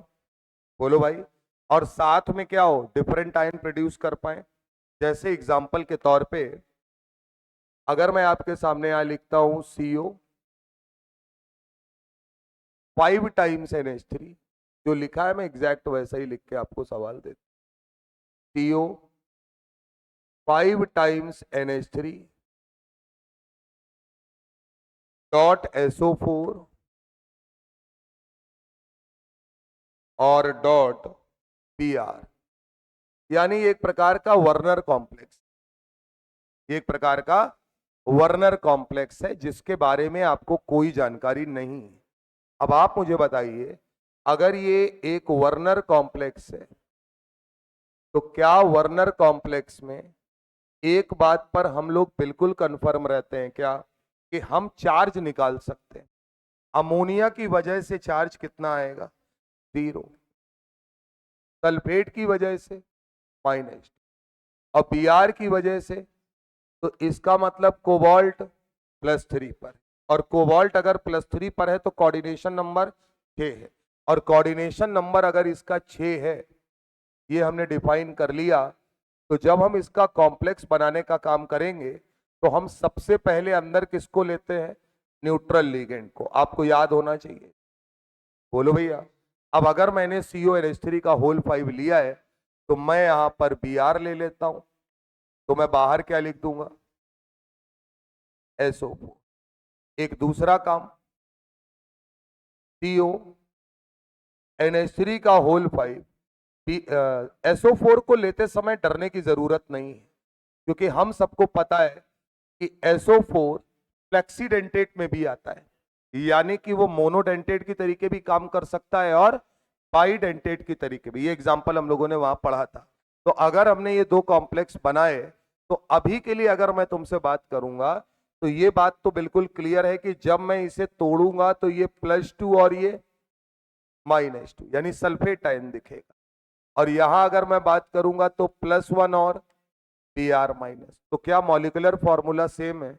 बोलो भाई, और साथ में क्या हो, डिफरेंट आयन प्रोड्यूस कर पाए। जैसे एग्जांपल के तौर पे अगर मैं आपके सामने यहां लिखता हूं CO 5 टाइम्स NH3, जो लिखा है मैं एग्जैक्ट वैसा ही लिख के आपको सवाल देता हूं। CO 5 times NH3 dot SO4 और डॉट PR, यानी एक प्रकार का वर्नर कॉम्प्लेक्स, एक प्रकार का वर्नर कॉम्प्लेक्स है जिसके बारे में आपको कोई जानकारी नहीं है। अब आप मुझे बताइए, अगर ये एक वर्नर कॉम्प्लेक्स है तो क्या वर्नर कॉम्प्लेक्स में एक बात पर हम लोग बिल्कुल कंफर्म रहते हैं क्या, कि हम चार्ज निकाल सकते हैं? अमोनिया की वजह से चार्ज कितना आएगा? 0। सल्फेट की वजह से -, और Br की वजह से, तो इसका मतलब कोबाल्ट +3 पर, और कोबाल्ट अगर +3 पर है तो कोऑर्डिनेशन नंबर 6 है, और कोऑर्डिनेशन नंबर अगर इसका 6 है, ये हमने डिफाइन कर लिया, तो जब हम इसका कॉम्प्लेक्स बनाने का काम करेंगे तो हम सबसे पहले अंदर किसको लेते हैं? न्यूट्रल लिगेंड को। आपको याद होना चाहिए, बोलो भैया। अब अगर मैंने CONH3 का होल 5 लिया है तो मैं यहां पर Br ले लेता हूं, तो मैं बाहर क्या लिख दूंगा? SO4। एक दूसरा काम, CONH3 का होल 5, SO4 को लेते समय डरने की जरूरत नहीं है, क्योंकि हम सबको पता है कि SO4 फ्लेक्सीडेंटेट में भी आता है, यानी कि वो मोनोडेंटेट की तरीके भी काम कर सकता है और बाइडेंटेट की तरीके भी। ये एग्जांपल हम लोगों ने वहां पढ़ा था। तो अगर हमने ये दो कॉम्प्लेक्स बनाए, तो अभी के लिए अगर मैं तुमसे बात करूंगा तो ये बात तो बिल्कुल क्लियर है कि जब मैं इसे तोड़ूंगा तो ये +2 और ये -2, यानी सल्फेट आयन दिखेगा। और यहां अगर मैं बात करूंगा तो +1 और Br-। तो क्या मॉलिक्यूलर फॉर्मूला सेम है,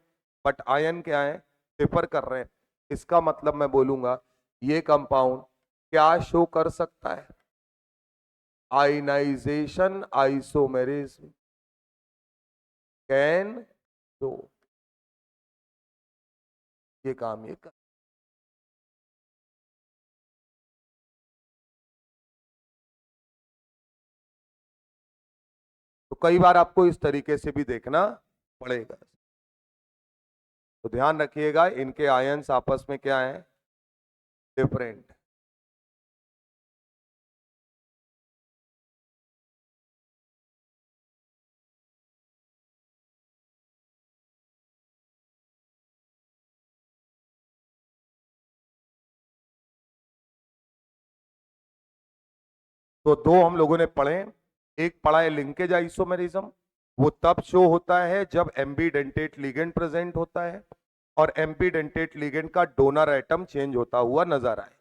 बट आयन क्या है, डिफर कर रहे हैं। इसका मतलब मैं बोलूंगा ये कंपाउंड क्या शो कर सकता है? आयनाइजेशन आइसोमेरिज्म कैन शो, ये काम ये कर। तो कई बार आपको इस तरीके से भी देखना पड़ेगा। तो ध्यान रखिएगा, इनके आयंस आपस में क्या है, डिफरेंट। तो दो हम लोगों ने पढ़े, एक पढ़ा है लिंकेज आइसोमेरिज्म, वो तब शो होता है जब एम्बीडेंटेट लिगेंड प्रेजेंट होता है और एम्बीडेंटेट लिगेंड का डोनर एटम चेंज होता हुआ नजर आए।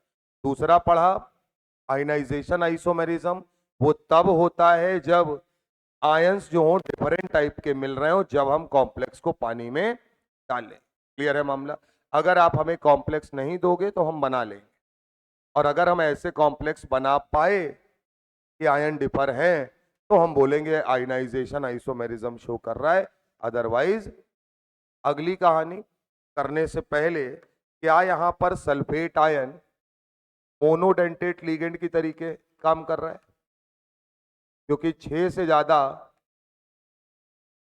दूसरा पढ़ा आयनाइजेशन आइसोमेरिज्म, वो तब होता है जब आयंस जो हो डिफरेंट टाइप के मिल रहे हो, जब हम कॉम्प्लेक्स को पानी में डालें। क्लियर है मामला? अगर आप हमें कॉम्प्लेक्स नहीं दोगे तो हम बना लेंगे, और अगर हम ऐसे कॉम्प्लेक्स बना पाए कि आयन डिफर है तो हम बोलेंगे आयनाइजेशन आइसोमेरिज्म शो कर रहा है। अदरवाइज अगली कहानी करने से पहले, क्या यहां पर सल्फेट आयन मोनोडेंटेट लिगेंड की तरीके काम कर रहा है? क्योंकि 6 से ज्यादा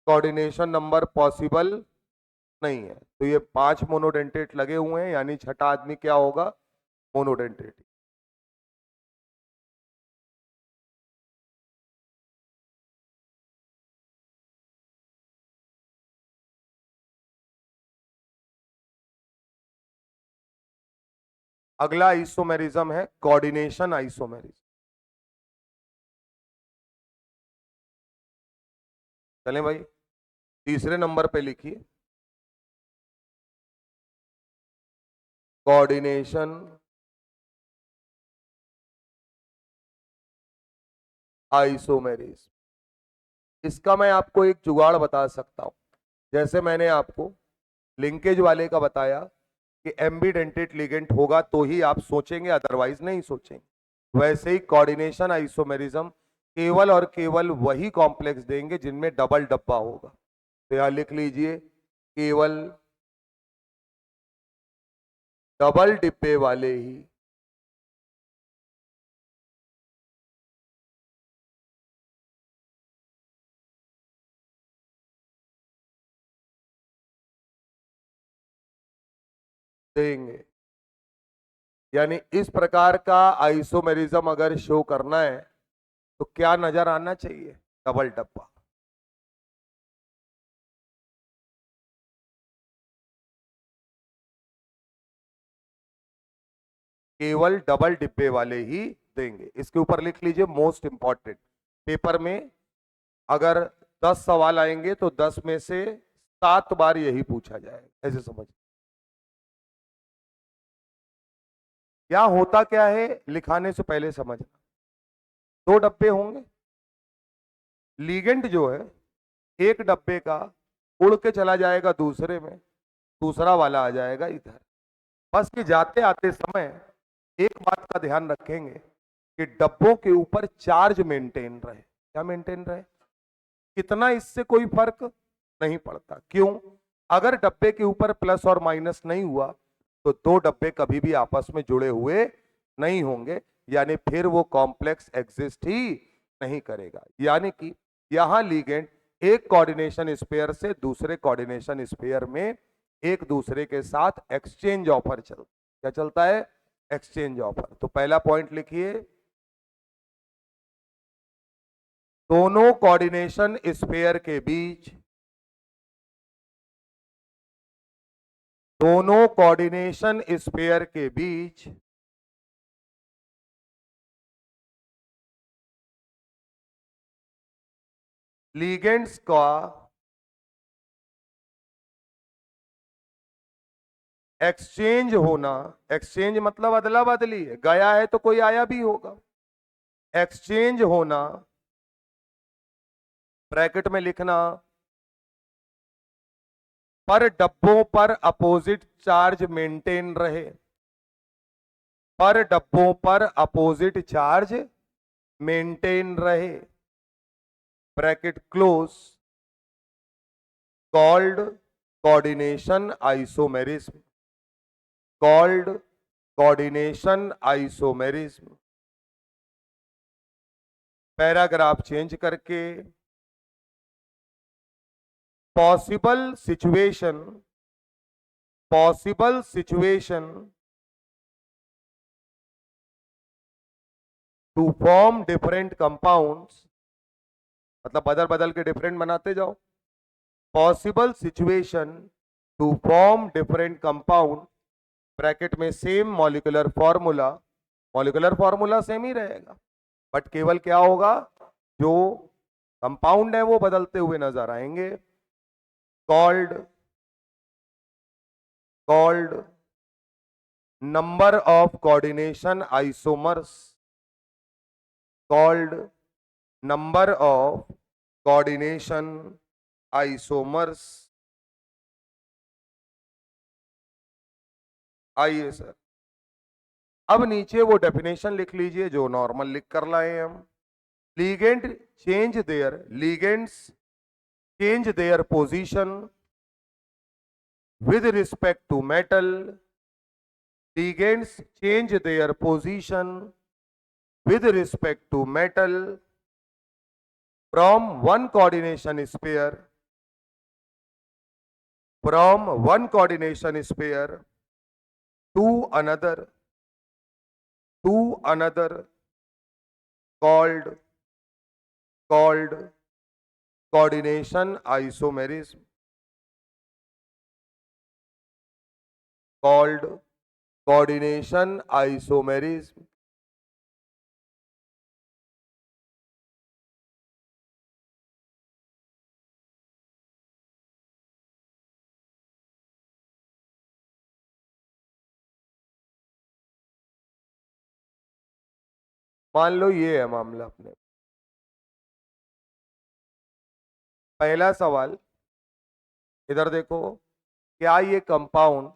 कोऑर्डिनेशन नंबर पॉसिबल नहीं है, तो ये 5 मोनोडेंटेट लगे हुए हैं, यानी छठा आदमी क्या होगा, मोनोडेंटेट। अगला आइसोमेरिज्म है कोऑर्डिनेशन आइसोमेरिज्म। चलें भाई, तीसरे नंबर पे लिखिए कोऑर्डिनेशन आइसोमेरिज्म। इसका मैं आपको एक जुगाड़ बता सकता हूं। जैसे मैंने आपको लिंकेज वाले का बताया कि एम्बिडेंटेड लिगेंड होगा तो ही आप सोचेंगे, अदरवाइज नहीं सोचेंगे। वैसे ही कोऑर्डिनेशन आइसोमेरिज्म केवल और केवल वही कॉम्प्लेक्स देंगे जिनमें डबल डब्बा होगा। तो यहां लिख लीजिए, केवल डबल डिब्बे वाले ही देंगे। यानी इस प्रकार का आइसोमेरिज्म अगर शो करना है तो क्या नजर आना चाहिए? डबल डब्बा। केवल डबल डिब्बे वाले ही देंगे। इसके ऊपर लिख लीजिए मोस्ट इंपॉर्टेंट। पेपर में अगर 10 सवाल आएंगे तो 10 में से 7 बार यही पूछा जाएगा, ऐसे समझ। क्या होता क्या है लिखाने से पहले समझना। 2 डब्बे होंगे, लीगेंट जो है एक डब्बे का उड़ के चला जाएगा दूसरे में, दूसरा वाला आ जाएगा इधर। बस ये जाते आते समय एक बात का ध्यान रखेंगे कि डब्बों के ऊपर चार्ज मेंटेन रहे। क्या मेंटेन रहे? कितना, इससे कोई फर्क नहीं पड़ता। क्यों? अगर डब्बे के ऊपर प्लस और माइनस नहीं हुआ तो 2 डब्बे कभी भी आपस में जुड़े हुए नहीं होंगे, यानी फिर वो कॉम्प्लेक्स एग्जिस्ट ही नहीं करेगा। यानी कि यहां लीगेंड एक कोऑर्डिनेशन स्पेयर से दूसरे कोऑर्डिनेशन स्पेयर में एक दूसरे के साथ एक्सचेंज ऑफर क्या चलता है? Exchange offer. तो पहला पॉइंट लिखिए, दोनों कोऑर्डिनेशन स्पेयर के बीच, दोनों कोऑर्डिनेशन स्पेयर के बीच लीगेंड्स का एक्सचेंज होना, एक्सचेंज मतलब अदला बदली है, गया है तो कोई आया भी होगा। एक्सचेंज होना, ब्रैकेट में लिखना, पर डब्बों पर अपोजिट चार्ज मेंटेन रहे। पर डब्बों पर अपोजिट चार्ज मेंटेन रहे, bracket close, called coordination isomerism, called coordination isomerism. Paragraph change करके, possible situation, possible situation to form different compounds, मतलब बदल बदल के डिफरेंट बनाते जाओ। Possible situation to form different compound, bracket में same molecular formula, molecular formula same ही रहेगा, बट केवल क्या होगा, जो कंपाउंड है वो बदलते हुए नजर आएंगे। Called, called number of coordination isomers, called number of coordination isomers. आइए सर, अब नीचे वो डेफिनेशन लिख लीजिए जो नॉर्मल लिख कर लाए हम। Ligand change their, ligands change their position with respect to metal, ligands change their position with respect to metal from one coordination pair, from one coordination pair to another, to another, called, called coordination isomerism, called coordination isomerism। मान लो ये है मामला अपने। पहला सवाल इधर देखो, क्या ये कंपाउंड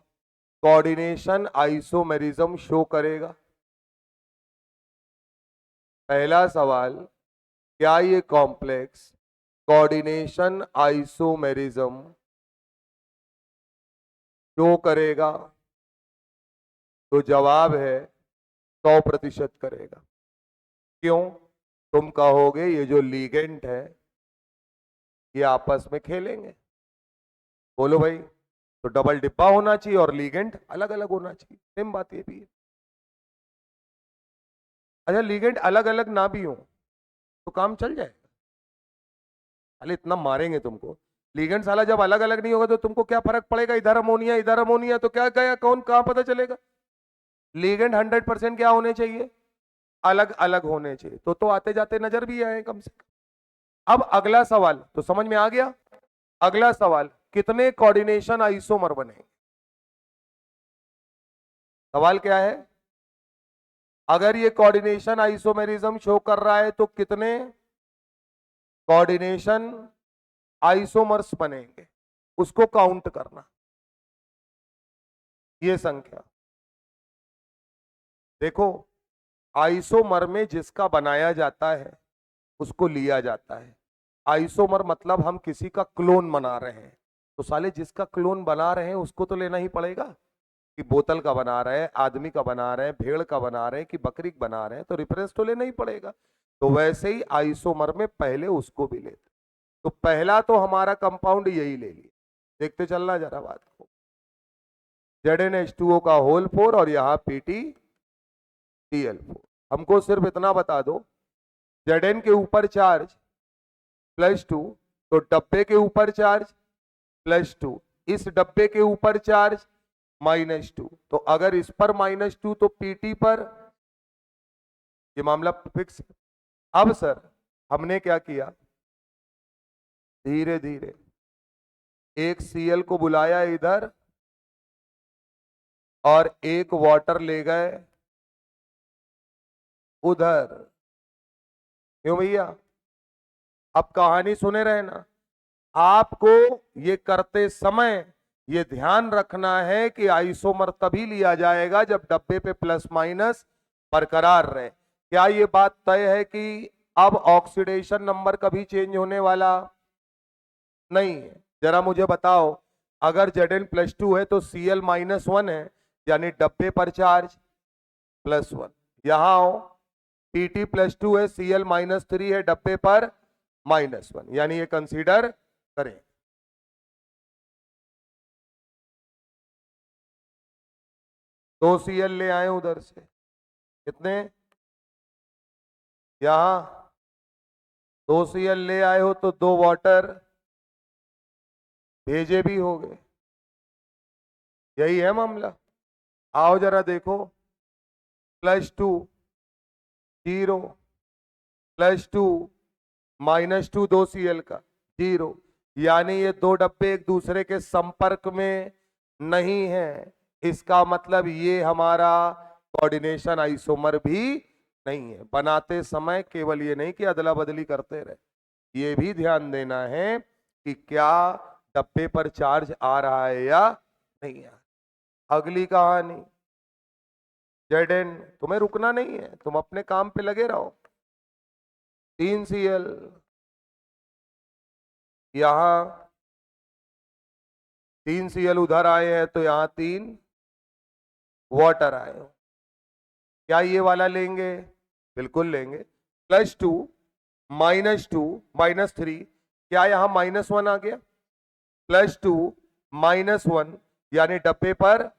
कोऑर्डिनेशन आइसोमेरिज्म शो करेगा? पहला सवाल, क्या ये कॉम्प्लेक्स कोऑर्डिनेशन आइसोमेरिज्म शो करेगा? तो जवाब है 100% करेगा। क्यों? तुम कहोगे ये जो लीगेंट है ये आपस में खेलेंगे। बोलो भाई, तो डबल डिब्बा होना चाहिए और लीगेंट अलग अलग होना चाहिए। सेम बात ये भी है। अच्छा, लीगेंट अलग अलग ना भी हो तो काम चल जाएगा, अरे इतना मारेंगे तुमको। लीगेंट साला जब अलग अलग नहीं होगा तो तुमको क्या फर्क पड़ेगा? इधर अमोनिया तो क्या गया, कौन कहां पता चलेगा? लीगेंट 100% क्या होने चाहिए? अलग अलग होने चाहिए। तो आते जाते नजर भी आए कम से कम। अब अगला सवाल तो समझ में आ गया। अगला सवाल, कितने कोऑर्डिनेशन आइसोमर बनेंगे? सवाल क्या है? अगर ये कोऑर्डिनेशन आइसोमेरिज्म शो कर रहा है तो कितने कोऑर्डिनेशन आइसोमर्स बनेंगे, उसको काउंट करना। ये संख्या देखो, आइसोमर में जिसका बनाया जाता है उसको लिया जाता है। आइसोमर मतलब हम किसी का क्लोन बना रहे हैं, तो साले जिसका क्लोन बना रहे हैं उसको तो लेना ही पड़ेगा। कि बोतल का बना रहे हैं, आदमी का बना रहे हैं, भेड़ का बना रहे हैं, कि बकरी का बना रहे हैं, तो रेफरेंस तो लेना ही पड़ेगा। तो वैसे ही आइसोमर में पहले उसको भी लेते। तो पहला तो हमारा कंपाउंड यही ले लिया। देखते चलना जरा बात को। ZnH2O का होल 4 और यहां PtCl4। हमको सिर्फ इतना बता दो, Zn के ऊपर चार्ज +2, तो डब्बे के ऊपर चार्ज +2, इस डब्बे के ऊपर चार्ज -2। तो अगर इस पर -2 तो Pt पर ये मामला फिक्स। अब सर हमने क्या किया, धीरे धीरे एक Cl को बुलाया इधर और एक वाटर ले गए उधर। क्यों भैया? अब कहानी सुने रहे ना। आपको ये करते समय ये ध्यान रखना है कि आइसोमर तभी लिया जाएगा जब डब्बे पे प्लस माइनस बरकरार रहे। क्या ये बात तय है कि अब ऑक्सीडेशन नंबर कभी चेंज होने वाला नहीं है? जरा मुझे बताओ, अगर Zn+2 है तो Cl -1 है, यानी डब्बे पर चार्ज +1। यहां आओ, Pt+2 है, Cl -3 है, डब्बे पर -1, यानी ये कंसीडर करें। दो Cl ले आए उधर से, कितने? यहां दो Cl ले आए हो तो दो वाटर भेजे भी हो गए। यही है मामला। आओ जरा देखो, +2 0, +2 -2, दो Cl का 0, यानी ये दो डब्बे एक दूसरे के संपर्क में नहीं है। इसका मतलब ये हमारा कोऑर्डिनेशन आइसोमर भी नहीं है। बनाते समय केवल ये नहीं कि अदला बदली करते रहे, ये भी ध्यान देना है कि क्या डब्बे पर चार्ज आ रहा है या नहीं आ रहा। अगली कहानी, Zn, तुम्हें रुकना नहीं है, तुम अपने काम पे लगे रहो। 3 Cl, यहां 3 Cl उधर आए हैं तो यहां 3 वाटर आए हो। क्या ये वाला लेंगे? बिल्कुल लेंगे। +2 -2 -3, क्या यहां -1 आ गया? +2 -1, यानी डब्बे पर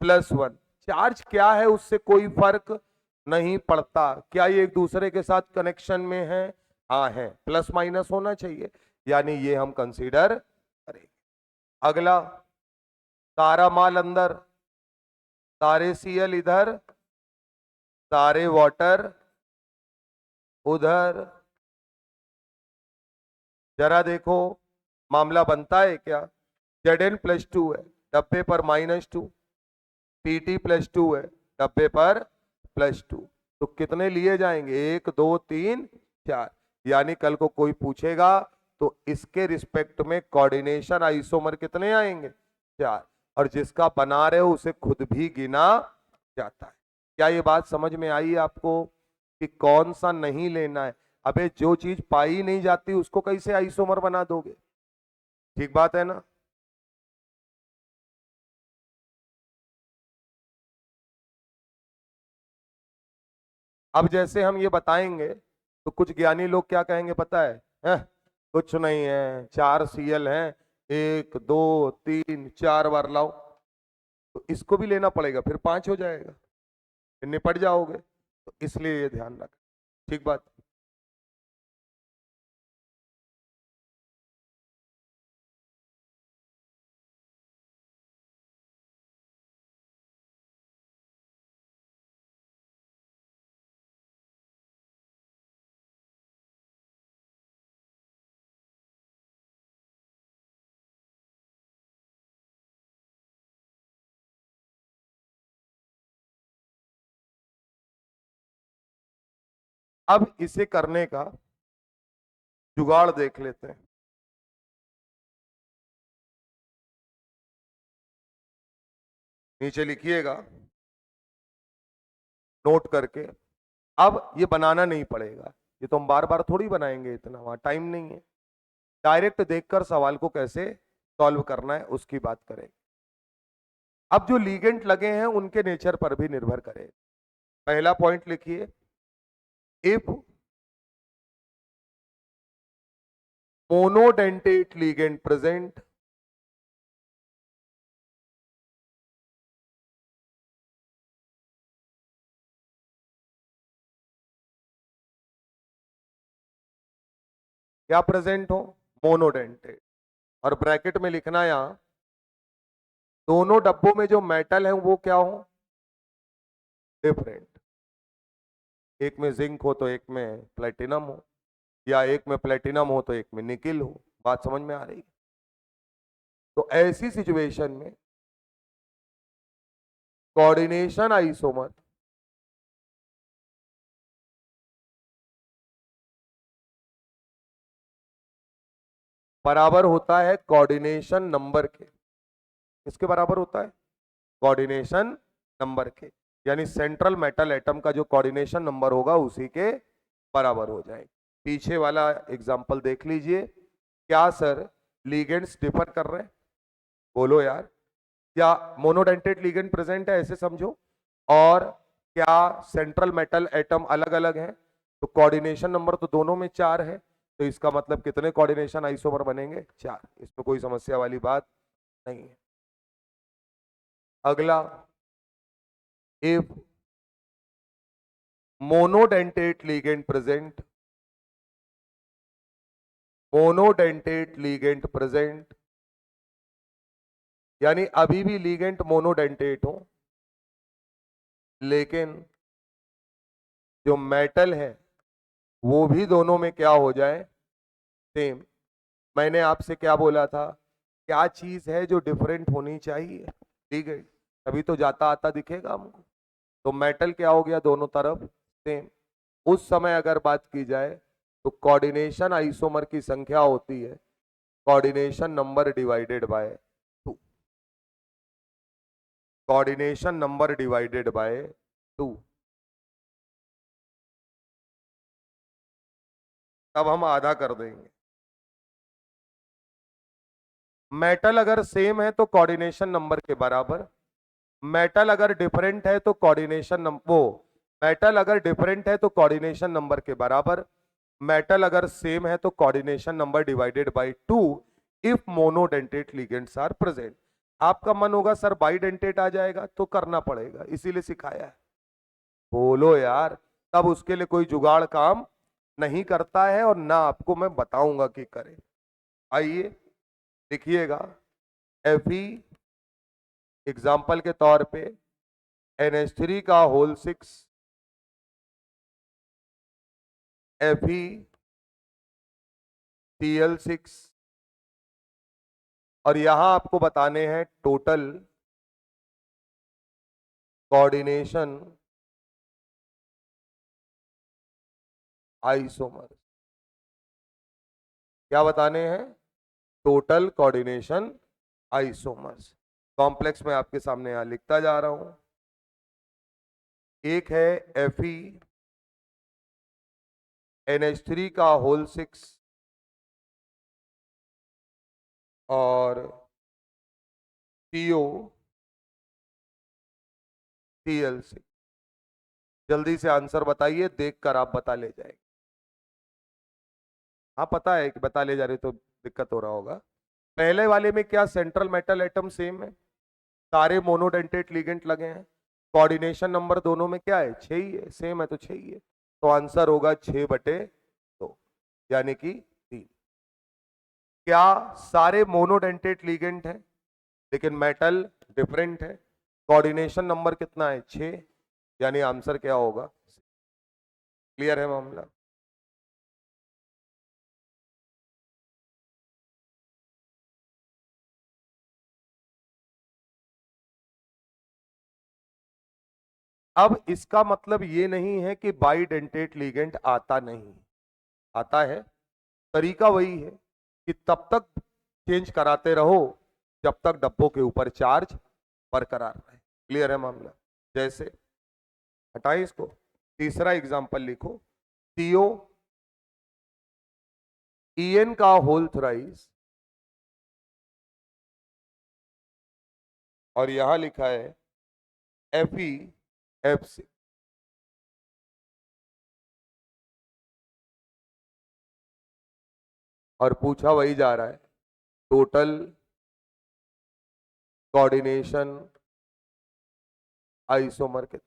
+1। चार्ज क्या है उससे कोई फर्क नहीं पड़ता। क्या ये एक दूसरे के साथ कनेक्शन में है? हाँ है, प्लस माइनस होना चाहिए, यानी ये हम कंसीडर करेंगे। अगला, सारा माल अंदर, सारे Cl इधर, सारे वाटर उधर। जरा देखो मामला बनता है क्या? Zn+2 है, डब्बे पर -2, Pt+2 है, डब्बे पर +2। तो कितने लिए जाएंगे? 1 2 3 4, यानी कल को कोई पूछेगा तो इसके रिस्पेक्ट में कोऑर्डिनेशन आइसोमर कितने आएंगे? 4। और जिसका बना रहे हो उसे खुद भी गिना जाता है। क्या ये बात समझ में आई आपको कि कौन सा नहीं लेना है? अबे जो चीज पाई नहीं जाती उसको कैसे आइसोमर बना दोगे? ठीक बात है ना? अब जैसे हम ये बताएंगे तो कुछ ज्ञानी लोग क्या कहेंगे पता है? कुछ नहीं है, 4 Cl हैं, 1 2 3 4 बार लाओ, तो इसको भी लेना पड़ेगा, फिर 5 हो जाएगा, फिर निपट जाओगे। तो इसलिए ये ध्यान रख। ठीक बात। अब इसे करने का जुगाड़ देख लेते हैं। नीचे लिखिएगा नोट करके। अब ये बनाना नहीं पड़ेगा, ये तो हम बार बार थोड़ी बनाएंगे, इतना वहां टाइम नहीं है। डायरेक्ट देखकर सवाल को कैसे सॉल्व करना है उसकी बात करें। अब जो लीगेंट लगे हैं उनके नेचर पर भी निर्भर करे। पहला पॉइंट लिखिए, इफ मोनोडेंटेट लीगेंट प्रेजेंट, क्या प्रेजेंट हो? मोनोडेंटेट। और ब्रैकेट में लिखना यहां दोनों डब्बों में जो मेटल है वो क्या हो? डिफरेंट। एक में जिंक हो तो एक में प्लेटिनम हो, या एक में प्लेटिनम हो तो एक में निकिल हो। बात समझ में आ रही है? तो ऐसी सिचुएशन में कोऑर्डिनेशन आइसोमर बराबर होता है कोऑर्डिनेशन नंबर के। किसके बराबर होता है? कोऑर्डिनेशन नंबर के। यानी सेंट्रल मेटल एटम का जो कोऑर्डिनेशन नंबर होगा उसी के बराबर हो जाए। पीछे वाला एग्जांपल देख लीजिए। क्या सर लीगेंड्स डिफर कर रहे हैं? बोलो यार। क्या मोनोडेंटेट लीगेंड प्रेजेंट है, ऐसे समझो। और क्या सेंट्रल मेटल एटम अलग अलग है? तो कोऑर्डिनेशन नंबर तो दोनों में 4 है, तो इसका मतलब कितने कोऑर्डिनेशन आइसोमर बनेंगे? 4। इसमें कोई समस्या वाली बात नहीं है। अगला, if monodentate ligand present, monodentate ligand present, यानी अभी भी लीगेंट मोनोडेंटेट हो, लेकिन जो मेटल है वो भी दोनों में क्या हो जाए? सेम। मैंने आपसे क्या बोला था? क्या चीज है जो डिफरेंट होनी चाहिए? लीगेंट। तभी तो जाता आता दिखेगा हमको। तो मेटल क्या हो गया? दोनों तरफ सेम। उस समय अगर बात की जाए तो कोऑर्डिनेशन आइसोमर की संख्या होती है coordination number divided by 2। Coordination number divided by 2। तब हम आधा कर देंगे। मेटल अगर सेम है तो कोऑर्डिनेशन नंबर के बराबर। मेटल अगर डिफरेंट है तो कोऑर्डिनेशन नंबर वो मेटल अगर डिफरेंट है तो कोऑर्डिनेशन नंबर के बराबर। मेटल अगर सेम है तो coordination number divided by 2 if monodentate ligands are present. आपका मन होगा सर बाइडेंटेट आ जाएगा, तो करना पड़ेगा, इसीलिए सिखाया है। बोलो यार। तब उसके लिए कोई जुगाड़ काम नहीं करता है और ना आपको मैं बताऊंगा कि करे। आइए देखिएगा। Fe एग्जाम्पल के तौर पे NH3 का होल 6, FeCl6, और यहां आपको बताने हैं टोटल कोऑर्डिनेशन आइसोमर। क्या बताने हैं? Total coordination isomers. कॉम्प्लेक्स में आपके सामने यहां लिखता जा रहा हूं। एक है FeNH3 का होल 6 और COCl6। जल्दी से आंसर बताइए, देखकर आप बता ले जाएंगे। हाँ पता है कि बता ले जा रहे तो दिक्कत हो रहा होगा। पहले वाले में क्या सेंट्रल मेटल एटम सेम है, सारे मोनोडेंटेट लिगेंड लगे हैं। कोऑर्डिनेशन नंबर दोनों में क्या है? 6 ही है, सेम है तो 6 ही है। तो आंसर होगा 6/2, यानी कि 3। क्या सारे मोनोडेंटेट लिगेंड हैं लेकिन मेटल डिफरेंट है? कोऑर्डिनेशन नंबर कितना है? 6, यानी आंसर क्या होगा? क्लियर है मामला? अब इसका मतलब ये नहीं है कि बाइडेंटेट लिगेंड आता नहीं, आता है। तरीका वही है कि तब तक चेंज कराते रहो जब तक डब्बों के ऊपर चार्ज बरकरार रहे। क्लियर है मामला? जैसे हटाएं इसको, तीसरा एग्जांपल लिखो। सीओ EN का होल थ्राइस और यहां लिखा है FeF6। और पूछा वही जा रहा है, टोटल कोऑर्डिनेशन आइसोमर कितने?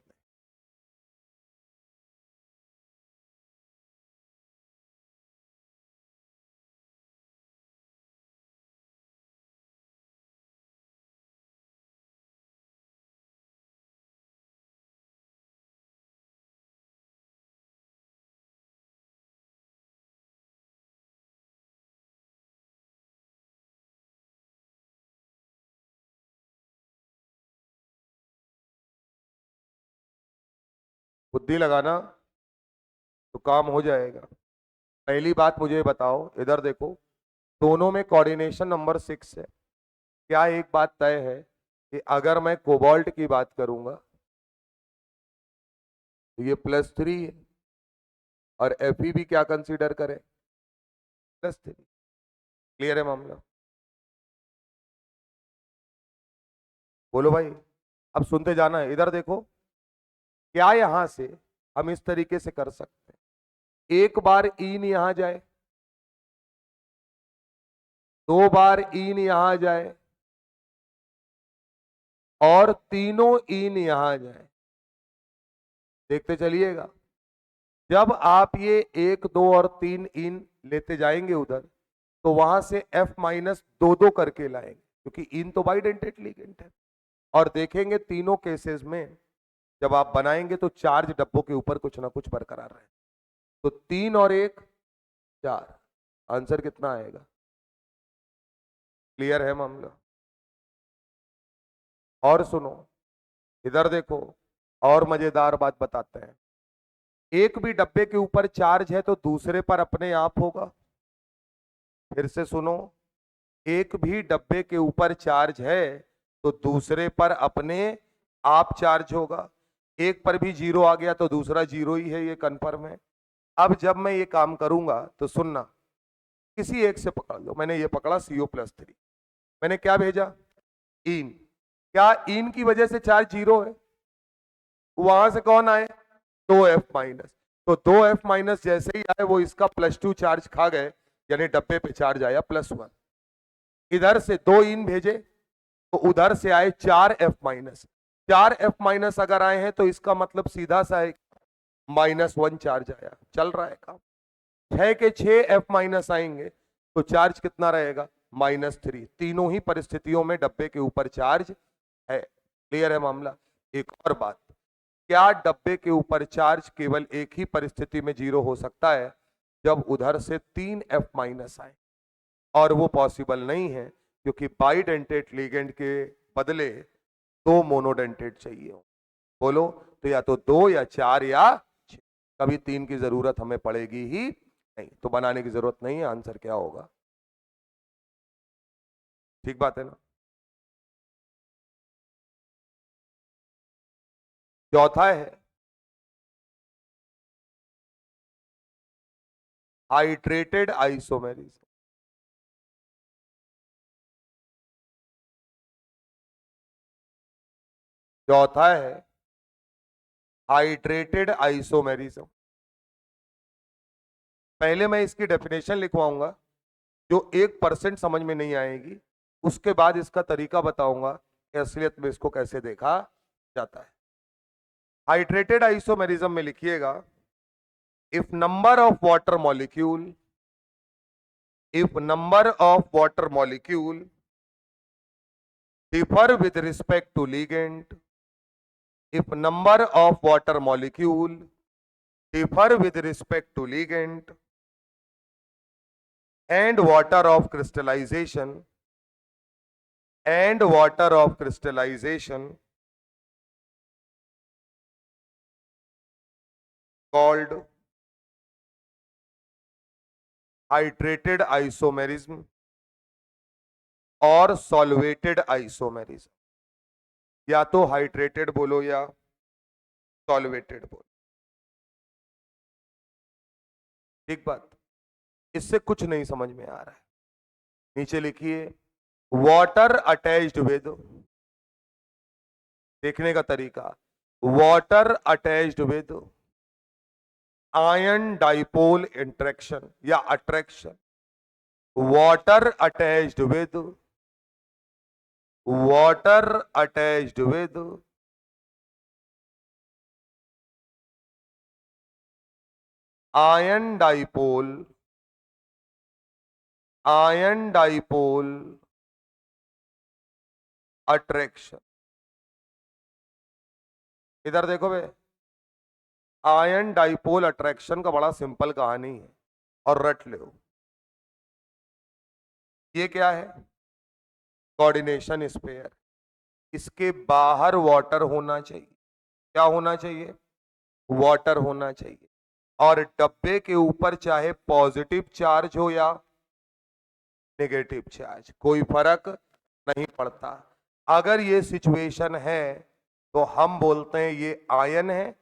बुद्धि लगाना तो काम हो जाएगा। पहली बात मुझे बताओ, इधर देखो, दोनों में कोऑर्डिनेशन नंबर 6 है। क्या एक बात तय है कि अगर मैं कोबाल्ट की बात करूंगा तो ये +3 है और Fe भी क्या कंसीडर करें? +3। क्लियर है मामला? बोलो भाई, अब सुनते जाना है। इधर देखो, क्या यहां से हम इस तरीके से कर सकते हैं, एक बार इन यहां जाए, 2 बार इन यहां जाए और तीनों इन यहां जाए। देखते चलिएगा, जब आप ये 1, 2 और 3 इन लेते जाएंगे उधर, तो वहां से F- 2 करके लाएंगे, क्योंकि इन तो बाइडेंटेट लिगेंड है। और देखेंगे तीनों केसेस में जब आप बनाएंगे तो चार्ज डब्बों के ऊपर कुछ ना कुछ बरकरार रहे। तो 3 और 1 4, आंसर कितना आएगा? क्लियर है मामला? और सुनो, इधर देखो, और मजेदार बात बताते हैं। एक भी डब्बे के ऊपर चार्ज है तो दूसरे पर अपने आप होगा। फिर से सुनो, एक भी डब्बे के ऊपर चार्ज है तो दूसरे पर अपने आप चार्ज होगा। एक पर भी 0 आ गया तो दूसरा 0 ही है, ये कन्फर्म है। अब जब मैं ये काम करूंगा तो सुनना, किसी एक से पकड़ लो। मैंने ये पकड़ा CO+3, मैंने क्या भेजा? इन। क्या इन की वजह से चार्ज 0 है? वहां से कौन आए? 2F-। तो 2F- जैसे ही आए वो इसका +2 चार्ज खा गए, यानी डब्बे पे चार्ज आया +1। इधर से 2 इन भेजे तो उधर से आए 4F-। 4F- अगर आए हैं तो इसका मतलब सीधा सा है -1 चार्ज आया, चल रहा है काम। 6 के 6F- आएंगे तो चार्ज कितना रहेगा? -3। तीनों ही परिस्थितियों में डब्बे के ऊपर चार्ज है। क्लियर है मामला? एक और बात, क्या डब्बे के ऊपर चार्ज केवल एक ही परिस्थिति में 0 हो सकता है? जब उधर से 3F- आए, और वो पॉसिबल नहीं है क्योंकि बाइडेंटेट लिगेंड के बदले 2 मोनोडेंटेट चाहिए हो। बोलो, तो या तो 2 या 4 या 6, कभी 3 की जरूरत हमें पड़ेगी ही नहीं, तो बनाने की जरूरत नहीं है। आंसर क्या होगा? ठीक बात है ना। चौथा है हाइड्रेटेड आइसोमेरिज्म। चौथा है हाइड्रेटेड आइसोमेरिज्म। पहले मैं इसकी डेफिनेशन लिखवाऊंगा, जो 1% समझ में नहीं आएगी। उसके बाद इसका तरीका बताऊंगा कि असलियत में इसको कैसे देखा जाता है। हाइड्रेटेड आइसोमेरिज्म में लिखिएगा, if number of water molecule if number of water molecule differ with respect to ligand, if number of water molecule differ with respect to ligand and water of crystallization called hydrated isomerism और solvated isomerism. या तो hydrated बोलो या solvated बोलो। ठीक बात। इससे कुछ नहीं समझ में आ रहा है, नीचे लिखिए वाटर अटैच्ड विद, देखने का तरीका, water attached with ion dipole interaction या attraction, water attached with ion dipole attraction. इधर देखो बे, आयन डाइपोल अट्रैक्शन का बड़ा सिंपल कहानी है और रट लो। ये क्या है? Coordination sphere. इसके बाहर वाटर होना चाहिए। क्या होना चाहिए? वाटर होना चाहिए। और डब्बे के ऊपर चाहे पॉजिटिव चार्ज हो या नेगेटिव चार्ज, कोई फर्क नहीं पड़ता। अगर ये सिचुएशन है तो हम बोलते हैं ये आयन है,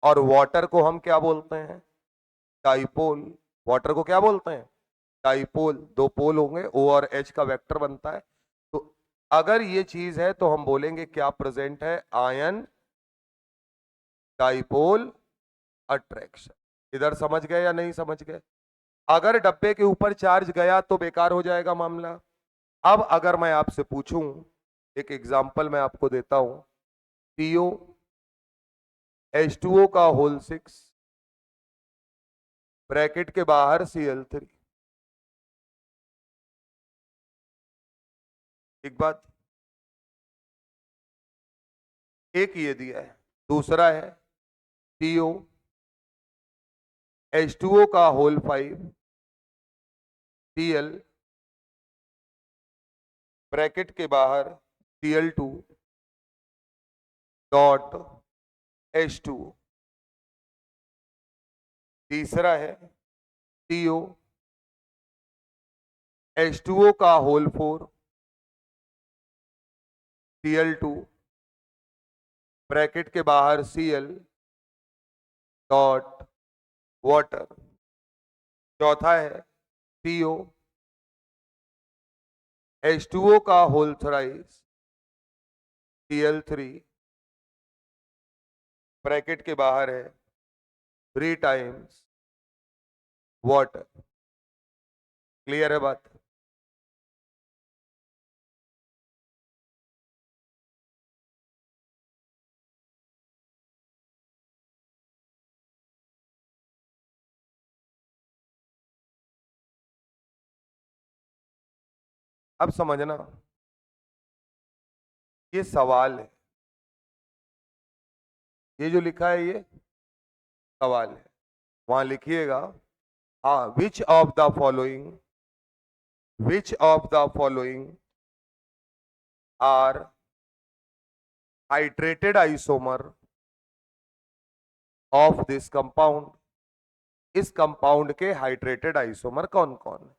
और वाटर को हम क्या बोलते हैं? डाइपोल। वाटर को क्या बोलते हैं? डाइपोल। दो पोल होंगे, ओ और एच का वेक्टर बनता है। तो अगर ये चीज है तो हम बोलेंगे क्या प्रेजेंट है? Ion dipole attraction. इधर समझ गए या नहीं समझ गए? अगर डब्बे के ऊपर चार्ज गया तो बेकार हो जाएगा मामला। अब अगर मैं आपसे पूछूं, एक एग्जांपल मैं आपको देता हूं, पीओ H2O का होल 6 ब्रैकेट के बाहर Cl3। एक बात, एक ये दिया है। दूसरा है पीओ H2O का होल 5 Cl ब्रैकेट के बाहर Cl2 डॉट H2O। तीसरा है CO H2O का होल 4 Cl2 ब्रैकेट के बाहर Cl डॉट वाटर। चौथा है CO H2O का होल थ्राइस Cl3 ब्रैकेट के बाहर है 3 टाइम्स वाटर। क्लियर है बात? अब समझना, ये सवाल है, ये जो लिखा है ये सवाल है। वहां लिखिएगा, हाँ, which of the following are hydrated isomer of this compound इस कंपाउंड के हाइड्रेटेड आइसोमर कौन कौन है।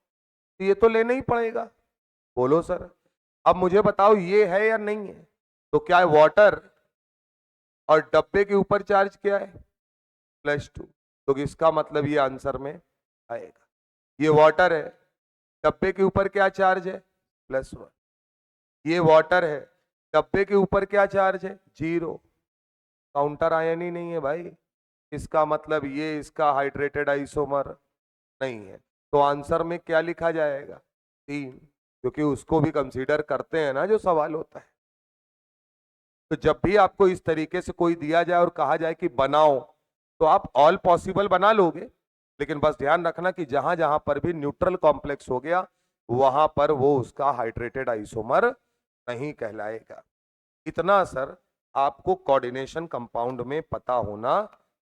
तो ये तो लेना ही पड़ेगा। बोलो सर, अब मुझे बताओ ये है या नहीं है। तो क्या है, वाटर, और डब्बे के ऊपर चार्ज क्या है, +2। तो इसका मतलब ये आंसर में आएगा। ये वाटर है, डब्बे के ऊपर क्या चार्ज है, +1। ये वाटर है, डब्बे के ऊपर क्या चार्ज है, 0। काउंटर आयन ही नहीं है भाई। इसका मतलब ये इसका हाइड्रेटेड आइसोमर नहीं है। तो आंसर में क्या लिखा जाएगा, 3, क्योंकि उसको भी कंसीडर करते हैं ना जो सवाल होता है। तो जब भी आपको इस तरीके से कोई दिया जाए और कहा जाए कि बनाओ, तो आप ऑल पॉसिबल बना लोगे, लेकिन बस ध्यान रखना कि जहां जहां पर भी न्यूट्रल कॉम्प्लेक्स हो गया वहां पर वो उसका हाइड्रेटेड आइसोमर नहीं कहलाएगा। इतना सर आपको कोऑर्डिनेशन कंपाउंड में पता होना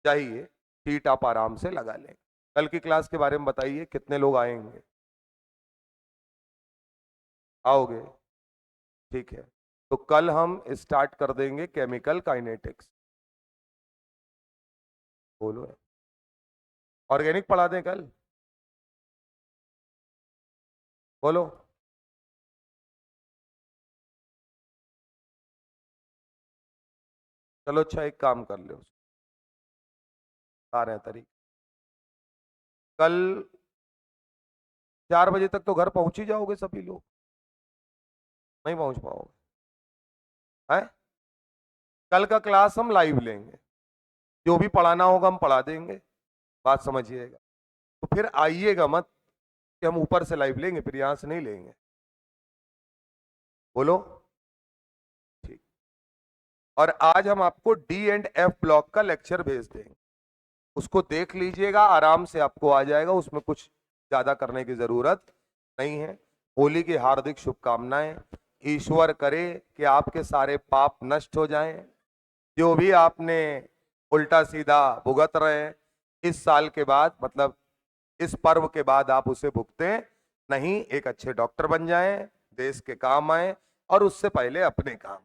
चाहिए। शीट आप आराम से लगा लें। कल की क्लास के बारे में बताइए, कितने लोग आएंगे, आओगे, ठीक है। तो कल हम स्टार्ट कर देंगे केमिकल काइनेटिक्स। बोलो, ऑर्गेनिक पढ़ा दें कल, बोलो। चलो अच्छा, एक काम कर लो, आ रहे हैं तरीके। कल 4 बजे तक तो घर पहुंच ही जाओगे सभी लोग, नहीं पहुंच पाओगे है। कल का क्लास हम लाइव लेंगे, जो भी पढ़ाना होगा हम पढ़ा देंगे, बात समझिएगा। तो फिर आइएगा मत कि हम ऊपर से लाइव लेंगे, फिर यहां से नहीं लेंगे। बोलो, ठीक। और आज हम आपको डी एंड एफ ब्लॉक का लेक्चर भेज देंगे, उसको देख लीजिएगा, आराम से आपको आ जाएगा, उसमें कुछ ज्यादा करने की जरूरत नहीं है। होली की हार्दिक शुभकामनाएं। ईश्वर करे कि आपके सारे पाप नष्ट हो जाएं, जो भी आपने उल्टा सीधा भुगत रहे हैं इस साल के बाद, मतलब इस पर्व के बाद आप उसे भुगतें नहीं, एक अच्छे डॉक्टर बन जाएं, देश के काम आए और उससे पहले अपने काम।